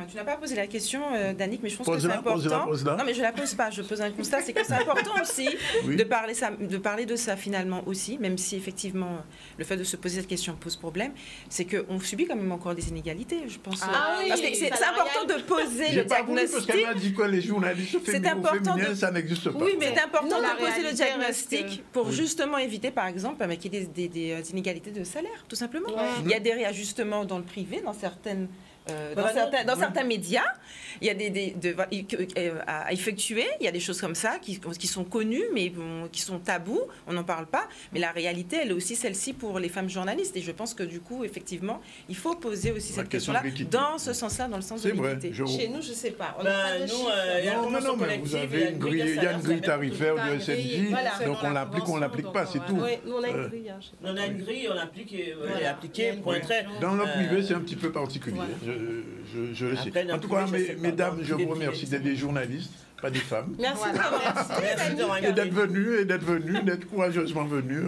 Tu n'as pas posé la question, Danick, mais je pense que c'est important. Non, mais je ne la pose pas. Je pose un constat. C'est que c'est important aussi de parler de ça finalement aussi, même si effectivement le fait de se poser cette question pose problème. C'est qu'on subit quand même encore des inégalités, je pense. Parce que c'est important de poser le diagnostic. Parce qu'elle m'a dit que les journalistes féminins, ça n'existe pas. Oui, mais c'est important de poser le diagnostic pour justement éviter, par exemple, qu'il y ait des inégalités de salaire, tout simplement. Il y a des réajustements dans le privé, dans certaines... Dans certains médias, il y a à effectuer, il y a des choses comme ça qui sont connues, mais qui sont tabous, on n'en parle pas. Mais la réalité, elle est aussi celle-ci pour les femmes journalistes. Et je pense que du coup, effectivement, il faut poser aussi cette question-là dans ce sens-là, dans le sens de l'équité. Chez nous, je ne sais pas. Non, mais vous avez il y a une grille tarifaire de SNJ, donc on l'applique ou on l'applique pas, c'est tout. Nous, on a une grille. On a une grille, on l'applique, elle est appliquée pour un trait. Dans le privé, c'est un petit peu particulier. Je le sais. En tout cas, mesdames, je vous remercie d'être des journalistes. pas des femmes. Merci. Merci. Et d'être venu, d'être courageusement venu.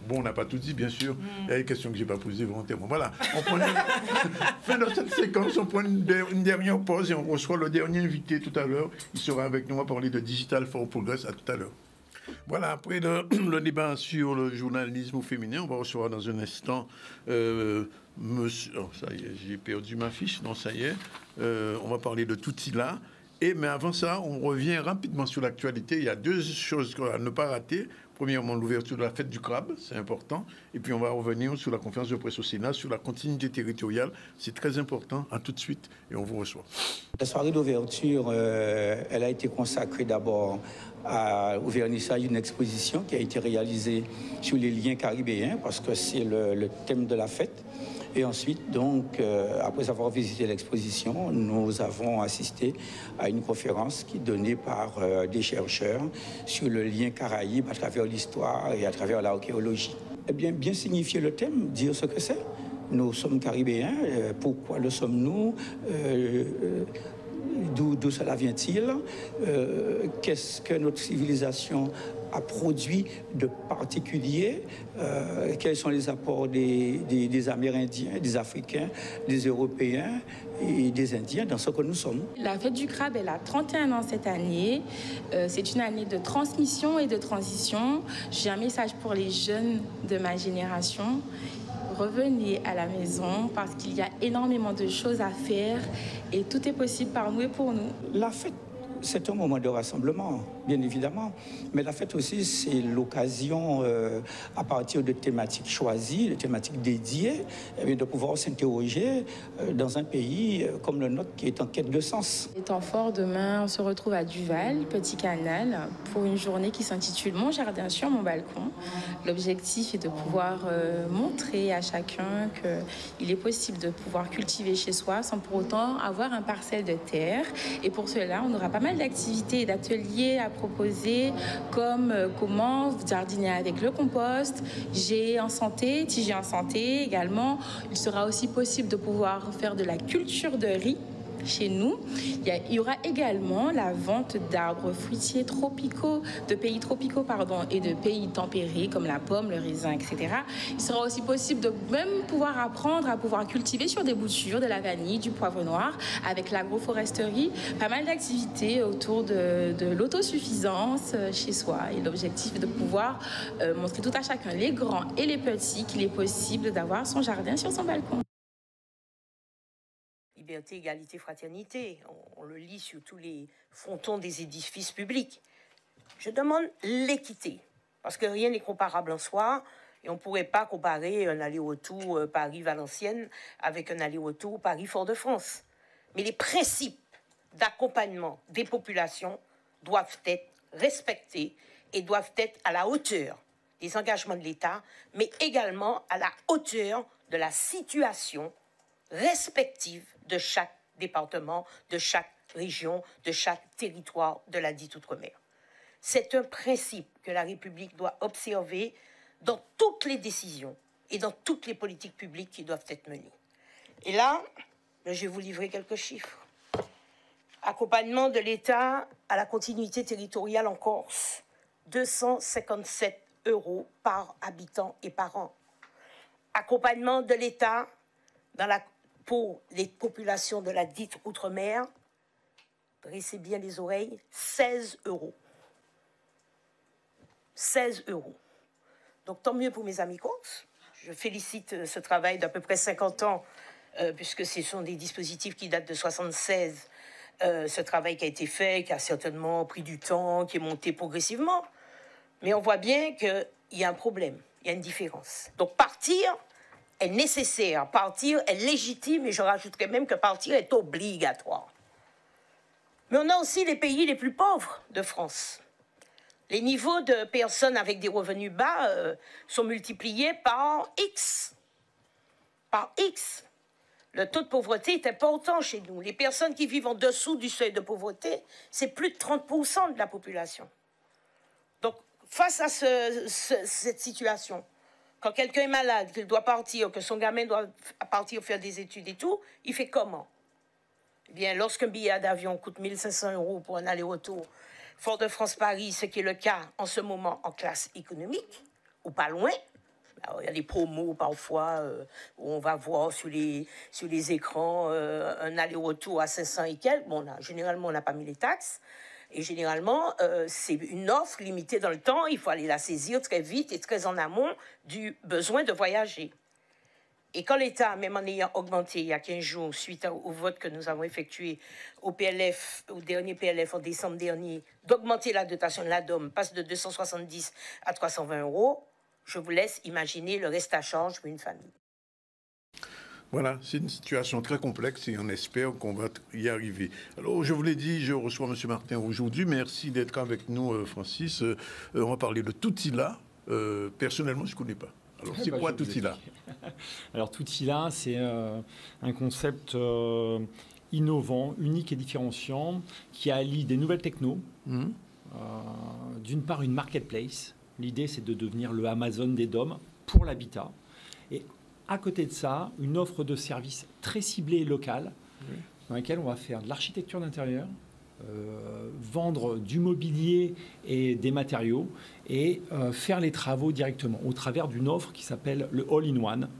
Bon, on n'a pas tout dit, bien sûr. Il y a des questions que je n'ai pas posées volontairement. Voilà. On prend fin de cette séquence, on prend une dernière pause et on reçoit le dernier invité tout à l'heure. Il sera avec nous, on va parler de Digital for Progress. À tout à l'heure. Voilà, après le débat sur le journalisme au féminin, on va recevoir dans un instant monsieur... Oh, ça y est, j'ai perdu ma fiche. Non, ça y est. On va parler de Toutila. Mais avant ça, on revient rapidement sur l'actualité. Il y a deux choses à ne pas rater. Premièrement, l'ouverture de la fête du crabe, c'est important. Et puis, on va revenir sur la conférence de presse au Sénat, sur la continuité territoriale. C'est très important. À tout de suite et on vous reçoit. La soirée d'ouverture, elle a été consacrée d'abord au vernissage d'une exposition qui a été réalisée sur les liens caribéens, parce que c'est le thème de la fête. Et ensuite, donc, après avoir visité l'exposition, nous avons assisté à une conférence qui est donnée par des chercheurs sur le lien Caraïbe à travers l'histoire et à travers l'archéologie. Eh bien, bien signifier le thème, dire ce que c'est. Nous sommes caribéens, pourquoi le sommes-nous, d'où cela vient-il, qu'est-ce que notre civilisation a produit de particulier, quels sont les apports des Amérindiens, des Africains, des Européens et des Indiens dans ce que nous sommes. La fête du crabe, elle a 31 ans cette année. C'est une année de transmission et de transition. J'ai un message pour les jeunes de ma génération. Revenez à la maison parce qu'il y a énormément de choses à faire et tout est possible par nous et pour nous. La fête, c'est un moment de rassemblement, bien évidemment, mais la fête aussi, c'est l'occasion, à partir de thématiques choisies, de thématiques dédiées, de pouvoir s'interroger dans un pays comme le nôtre qui est en quête de sens. Étant fort, demain, on se retrouve à Duval, Petit Canal, pour une journée qui s'intitule « Mon jardin sur mon balcon ». L'objectif est de pouvoir montrer à chacun qu'il est possible de pouvoir cultiver chez soi sans pour autant avoir un parcelle de terre. Et pour cela, on aura pas mal d'activités et d'ateliers à proposer, comme comment jardiner avec le compost, tiger en santé également. Il sera aussi possible de pouvoir faire de la culture de riz chez nous. Il y aura également la vente d'arbres fruitiers tropicaux, de pays tropicaux, et de pays tempérés comme la pomme, le raisin, etc. Il sera aussi possible de même pouvoir apprendre à pouvoir cultiver sur des boutures de la vanille, du poivre noir, avec l'agroforesterie. Pas mal d'activités autour de l'autosuffisance chez soi. Et l'objectif est de pouvoir montrer tout à chacun, les grands et les petits, qu'il est possible d'avoir son jardin sur son balcon. Liberté, égalité, fraternité. On le lit sur tous les frontons des édifices publics. Je demande l'équité, parce que rien n'est comparable en soi, et on ne pourrait pas comparer un aller-retour Paris-Valenciennes avec un aller-retour Paris-Fort-de-France. Mais les principes d'accompagnement des populations doivent être respectés et doivent être à la hauteur des engagements de l'État, mais également à la hauteur de la situation respective de chaque département, de chaque région, de chaque territoire de la dite Outre-mer. C'est un principe que la République doit observer dans toutes les décisions et dans toutes les politiques publiques qui doivent être menées. Et là, je vais vous livrer quelques chiffres. Accompagnement de l'État à la continuité territoriale en Corse, 257 € par habitant et par an. Accompagnement de l'État pour les populations de la dite Outre-mer, dressez bien les oreilles, 16 €. 16 €. Donc tant mieux pour mes amis corses. Je félicite ce travail d'à peu près 50 ans, puisque ce sont des dispositifs qui datent de 1976. Ce travail qui a été fait, qui a certainement pris du temps, qui est monté progressivement. Mais on voit bien qu'il y a un problème, il y a une différence. Donc partir est nécessaire, partir est légitime, et je rajouterais même que partir est obligatoire. Mais on a aussi les pays les plus pauvres de France. Les niveaux de personnes avec des revenus bas sont multipliés par X. Par X. Le taux de pauvreté est important chez nous. Les personnes qui vivent en dessous du seuil de pauvreté, c'est plus de 30% de la population. Donc, face à cette situation, quand quelqu'un est malade, qu'il doit partir, que son gamin doit partir faire des études et tout, il fait comment? Eh bien, lorsqu'un billet d'avion coûte 1 500 € pour un aller-retour Fort-de-France-Paris, ce qui est le cas en ce moment en classe économique, ou pas loin. Alors, il y a des promos parfois où on va voir sur les écrans un aller-retour à 500 et quelques. Bon, là, généralement, on n'a pas mis les taxes. Et généralement, c'est une offre limitée dans le temps. Il faut aller la saisir très vite et très en amont du besoin de voyager. Et quand l'État, même en ayant augmenté il y a 15 jours, suite au vote que nous avons effectué au PLF, au dernier PLF en décembre dernier, d'augmenter la dotation de l'ADOM, passe de 270 à 320 €, je vous laisse imaginer le reste à charge pour une famille. Voilà, c'est une situation très complexe et on espère qu'on va y arriver. Alors, je vous l'ai dit, je reçois M. Martin aujourd'hui. Merci d'être avec nous, Francis. On va parler de Toutila. Personnellement, je ne connais pas. Alors, c'est quoi Toutila? Alors, Toutila, c'est un concept innovant, unique et différenciant, qui allie des nouvelles technos. D'une part, une marketplace. L'idée, c'est de devenir le Amazon des DOM pour l'habitat. Et à côté de ça, une offre de services très ciblée et locale, dans laquelle on va faire de l'architecture d'intérieur, vendre du mobilier et des matériaux et faire les travaux directement au travers d'une offre qui s'appelle le All-in-One.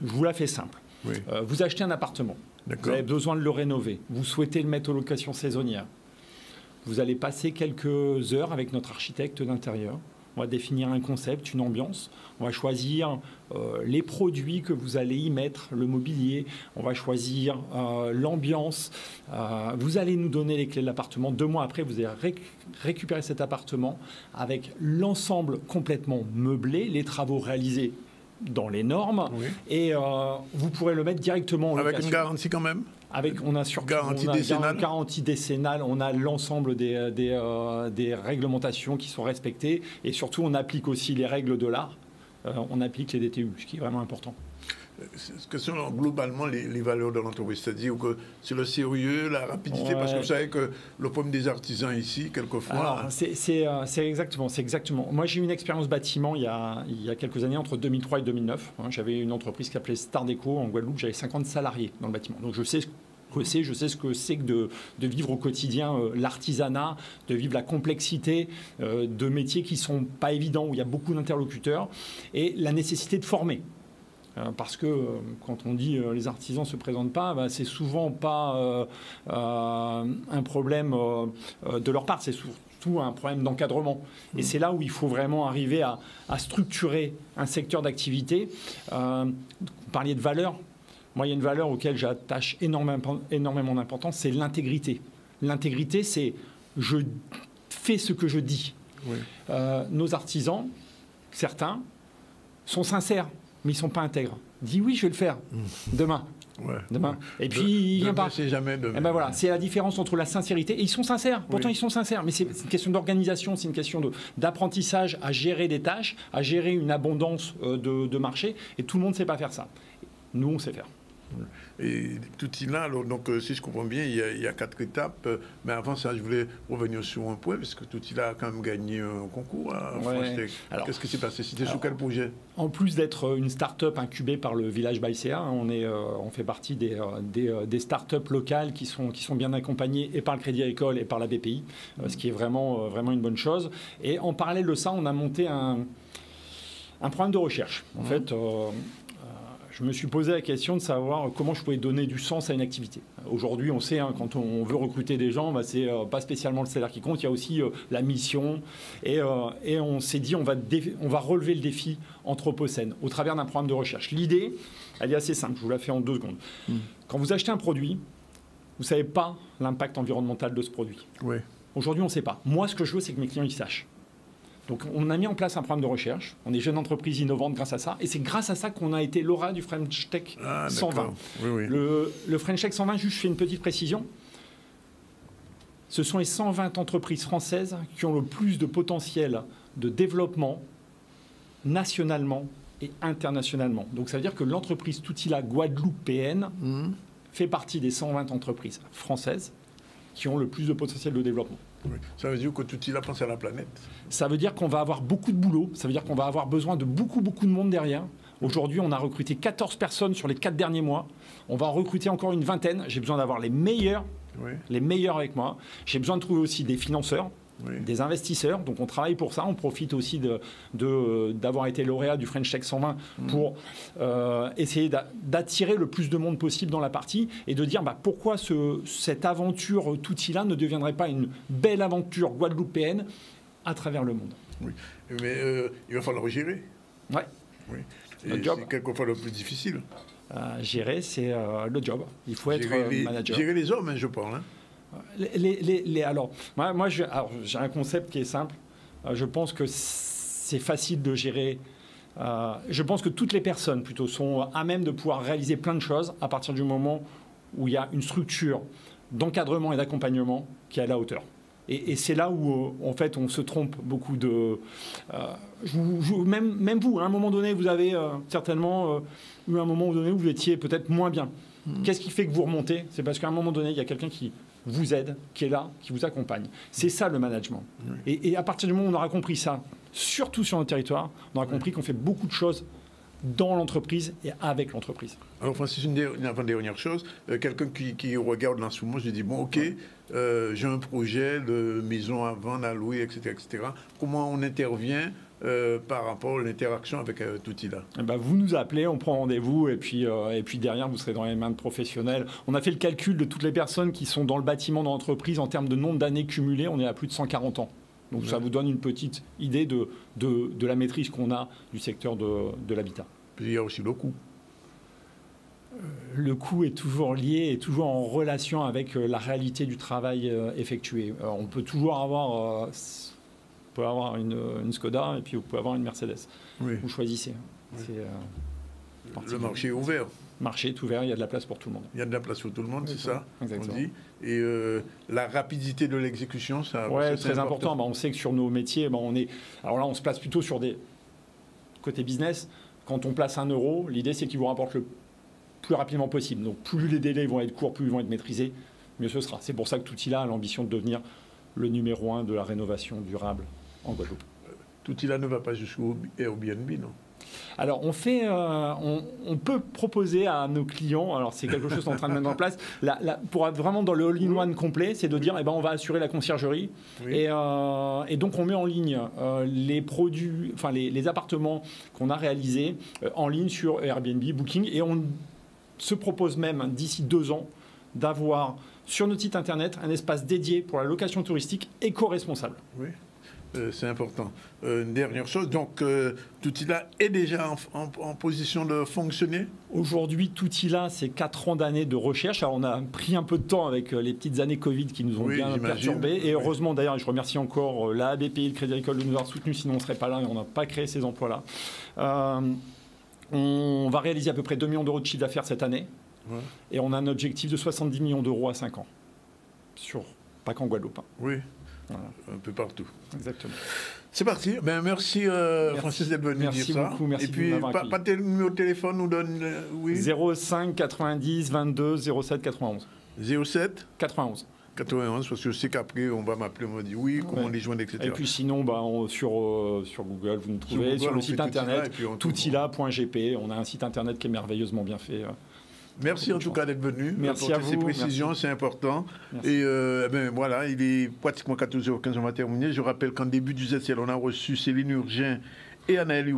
Je vous la fais simple. Vous achetez un appartement, vous avez besoin de le rénover, vous souhaitez le mettre en location saisonnière. Vous allez passer quelques heures avec notre architecte d'intérieur. On va définir un concept, une ambiance. On va choisir les produits que vous allez y mettre, le mobilier. On va choisir l'ambiance. Vous allez nous donner les clés de l'appartement. 2 mois après, vous allez récupérer cet appartement avec l'ensemble complètement meublé, les travaux réalisés dans les normes. Et vous pourrez le mettre directement en location. Avec une garantie quand même? On a surtout garantie décennale, on a l'ensemble des réglementations qui sont respectées et surtout on applique aussi les règles de l'art, on applique les DTU, ce qui est vraiment important. Ce que sont globalement les valeurs de l'entreprise, c'est-à-dire que c'est le sérieux, la rapidité, parce que vous savez que le problème des artisans ici, quelquefois... C'est exactement. Moi, j'ai eu une expérience bâtiment il y a quelques années, entre 2003 et 2009. J'avais une entreprise qui s'appelait Star Déco en Guadeloupe, j'avais 50 salariés dans le bâtiment. Donc, je sais ce que c'est que de vivre au quotidien l'artisanat, de vivre la complexité de métiers qui ne sont pas évidents, où il y a beaucoup d'interlocuteurs, et la nécessité de former. Parce que quand on dit les artisans ne se présentent pas, c'est souvent pas un problème de leur part, c'est surtout un problème d'encadrement. Et c'est là où il faut vraiment arriver à structurer un secteur d'activité. Vous parliez de valeurs. Moi, il y a une valeur auquel j'attache énormément d'importance, c'est l'intégrité. L'intégrité, c'est je fais ce que je dis. Nos artisans, certains, sont sincères, mais ils ne sont pas intègres. Dis oui, je vais le faire demain. Demain. Et puis, il vient pas. C'est jamais demain. Et ben voilà, c'est la différence entre la sincérité. Et ils sont sincères. Pourtant, ils sont sincères. Mais c'est une question d'organisation, c'est une question d'apprentissage à gérer des tâches, à gérer une abondance de marché. Et tout le monde ne sait pas faire ça. Nous, on sait faire. Et Toutila, alors, donc, si je comprends bien, il y a 4 étapes. Mais avant ça, je voulais revenir sur un point, parce que Toutila a quand même gagné un concours à France Tech. Qu'est-ce qui s'est passé? C'était sur quel projet? En plus d'être une start-up incubée par le Village Baïséa, on fait partie des start-up locales qui sont bien accompagnées et par le Crédit Agricole et par la BPI, ce qui est vraiment une bonne chose. Et en parallèle de ça, on a monté un programme de recherche. En fait, je me suis posé la question de savoir comment je pouvais donner du sens à une activité. Aujourd'hui, on sait, quand on veut recruter des gens, c'est pas spécialement le salaire qui compte, il y a aussi la mission. Et on s'est dit, on va relever le défi anthropocène au travers d'un programme de recherche. L'idée, elle est assez simple, je vous la fais en 2 secondes. Quand vous achetez un produit, vous ne savez pas l'impact environnemental de ce produit. Aujourd'hui, on ne sait pas. Moi, ce que je veux, c'est que mes clients ils sachent. Donc, on a mis en place un programme de recherche. On est jeune entreprise innovante grâce à ça. Et c'est grâce à ça qu'on a été lauréat du French Tech 120. Le French Tech 120, juste je fais une petite précision. Ce sont les 120 entreprises françaises qui ont le plus de potentiel de développement nationalement et internationalement. Donc, ça veut dire que l'entreprise Toutila guadeloupéenne fait partie des 120 entreprises françaises qui ont le plus de potentiel de développement. Ça veut dire que Toutila pense à la planète. Ça veut dire qu'on va avoir beaucoup de boulot, ça veut dire qu'on va avoir besoin de beaucoup de monde derrière. Aujourd'hui, on a recruté 14 personnes sur les 4 derniers mois. On va en recruter encore une vingtaine. J'ai besoin d'avoir les meilleurs avec moi. J'ai besoin de trouver aussi des financeurs, des investisseurs. Donc on travaille pour ça. On profite aussi d'avoir été lauréat du French Tech 120 pour essayer d'attirer le plus de monde possible dans la partie et de dire pourquoi cette aventure Toutila ne deviendrait pas une belle aventure guadeloupéenne à travers le monde. Oui, mais il va falloir gérer. Ouais. Oui. Et c'est quelquefois le plus difficile. Gérer, c'est le job. Il faut être manager. Gérer les hommes, je parle. Alors, moi j'ai un concept qui est simple. Je pense que c'est facile de gérer. Je pense que toutes les personnes, plutôt, sont à même de pouvoir réaliser plein de choses à partir du moment où il y a une structure d'encadrement et d'accompagnement qui est à la hauteur. Et c'est là où, en fait, on se trompe beaucoup de... même vous, à un moment donné, vous avez certainement eu un moment donné où vous étiez peut-être moins bien. Qu'est-ce qui fait que vous remontez? C'est parce qu'à un moment donné, il y a quelqu'un qui vous aide, qui est là, qui vous accompagne. C'est ça, le management. Et à partir du moment où on aura compris ça, surtout sur notre territoire, on aura compris qu'on fait beaucoup de choses dans l'entreprise et avec l'entreprise. Alors Francis, une avant-dernière chose, quelqu'un qui regarde en ce moment, je dis, bon ok, j'ai un projet de maison à vendre, à louer, etc. Comment on intervient par rapport à l'interaction avec Toutila? Vous nous appelez, on prend rendez-vous et puis derrière, vous serez dans les mains de professionnels. On a fait le calcul de toutes les personnes qui sont dans le bâtiment dans l'entreprise en termes de nombre d'années cumulées, on est à plus de 140 ans. Donc ça vous donne une petite idée de la maîtrise qu'on a du secteur de l'habitat. Il y a aussi le coût. Le coût est toujours lié et toujours en relation avec la réalité du travail effectué. On peut toujours avoir, une Skoda et puis vous pouvez avoir une Mercedes. Vous choisissez. Le marché est ouvert. Le marché est ouvert, il y a de la place pour tout le monde. Il y a de la place pour tout le monde, c'est ça, exactement. On dit. Et la rapidité de l'exécution, ça c'est très important. On sait que sur nos métiers, on est... Alors là, on se place plutôt sur des côté business. Quand on place 1 euro, l'idée, c'est qu'il vous rapporte le plus rapidement possible. Donc, plus les délais vont être courts, plus ils vont être maîtrisés, mieux ce sera. C'est pour ça que Toutila a l'ambition de devenir le numéro 1 de la rénovation durable en Guadeloupe. Toutila ne va pas jusqu'au Airbnb, non? Alors, on peut proposer à nos clients, alors c'est quelque chose qu'on est en train de mettre en place, pour être vraiment dans le all-in-one complet, c'est de dire, on va assurer la conciergerie. Et donc, on met en ligne les produits, enfin les appartements qu'on a réalisés en ligne sur Airbnb, Booking, et on se propose même, d'ici 2 ans, d'avoir sur notre site internet un espace dédié pour la location touristique éco-responsable. Oui. C'est important. Une dernière chose, donc Toutila est déjà en position de fonctionner? Aujourd'hui, Toutila, c'est 4 ans d'années de recherche. Alors, on a pris un peu de temps avec les petites années Covid qui nous ont bien perturbés. Et heureusement, d'ailleurs, je remercie encore la BPI, le Crédit Agricole de nous avoir soutenus, sinon on ne serait pas là et on n'a pas créé ces emplois-là. On va réaliser à peu près 2 millions d'euros de chiffre d'affaires cette année. Et on a un objectif de 70 millions d'euros à 5 ans. Pas qu'en Guadeloupe. Oui. Voilà. Un peu partout. Exactement. C'est parti. Merci, Francis d'être venu dire ça. Merci beaucoup. Merci. Et puis, pas de numéro de téléphone, nous donne... 05 90 22 07 91. 07 91. 91, parce que je sais qu'après, on va m'appeler, on va dire oui, comment les joindre, etc. Et puis sinon, sur Google, vous nous trouvez sur le site internet toutila.gp. On a un site internet qui est merveilleusement bien fait. Merci en tout cas d'être venu. Merci à vous. Ces précisions, c'est important. Merci. Et voilà, il est pratiquement 14h15, on va terminer. Je rappelle qu'en début du ZCL, on a reçu Céline Urgin et Anaëlle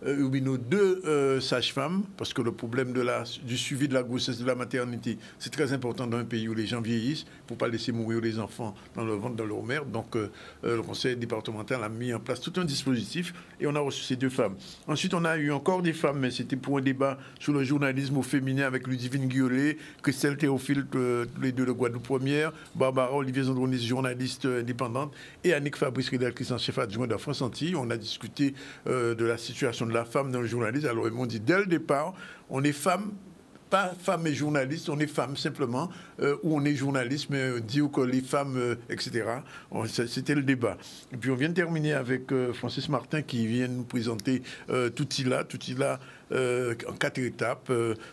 Urbino, 2 sages-femmes, parce que le problème du suivi de la grossesse, de la maternité, c'est très important dans un pays où les gens vieillissent. Il ne faut pas laisser mourir les enfants dans le ventre de leur mère. Donc, le conseil départemental a mis en place tout un dispositif et on a reçu ces 2 femmes. Ensuite, on a eu encore des femmes, mais c'était pour un débat sur le journalisme au féminin avec Ludivine Guiolet, Christelle Théophile, tous les 2 de Guadeloupe Première, Barbara Olivier Zandronis, journaliste indépendante, et Annick Fabrice, rédactrice en chef adjoint de France Antilles. On a discuté de la situation de la femme dans le journalisme. Alors, ils m'ont dit, dès le départ, on est femme, pas femme et journaliste, on est femme simplement, ou on est journaliste, mais dire que les femmes, etc. C'était le débat. Et puis, on vient de terminer avec Francis Martin qui vient nous présenter Toutila. Toutila, en 4 étapes.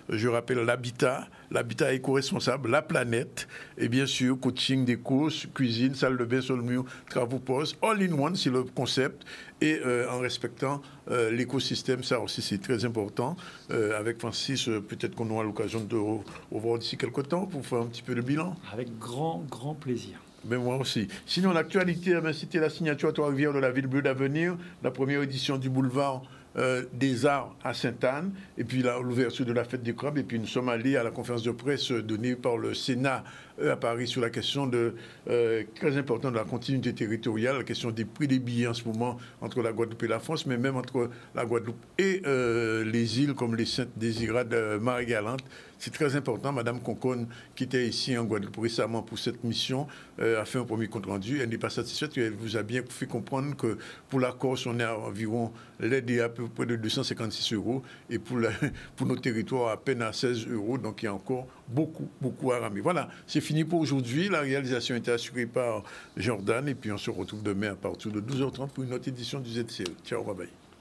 Je rappelle l'habitat éco-responsable, la planète, et bien sûr, coaching des courses, cuisine, salle de bain, sol mur, travaux postes, all in one, c'est le concept, et en respectant l'écosystème, ça aussi c'est très important. Avec Francis, peut-être qu'on aura l'occasion de revoir d'ici quelques temps pour faire un petit peu de bilan. Avec grand plaisir. Ben moi aussi. Sinon, l'actualité, c'était la signature à Trois-Rivières de la Ville Bleue d'Avenir, la première édition du boulevard des Arts à Sainte-Anne, et puis l'ouverture de la fête des crabes, et puis nous sommes allés à la conférence de presse donnée par le Sénat à Paris sur la question très importante de la continuité territoriale, la question des prix des billets en ce moment entre la Guadeloupe et la France, mais même entre la Guadeloupe et les îles comme les Saintes-Désirades, Marie-Galante. C'est très important. Madame Conconne, qui était ici en Guadeloupe récemment pour cette mission, a fait un premier compte rendu. Elle n'est pas satisfaite. Elle vous a bien fait comprendre que pour la Corse, on est à environ, l'aide est à peu près de 256 €, et pour nos territoires, à peine à 16 €. Donc il y a encore beaucoup à ramer. Voilà, c'est fini pour aujourd'hui. La réalisation était assurée par Jordan, et puis on se retrouve demain à partir de 12h30 pour une autre édition du ZCL. Ciao, bye bye.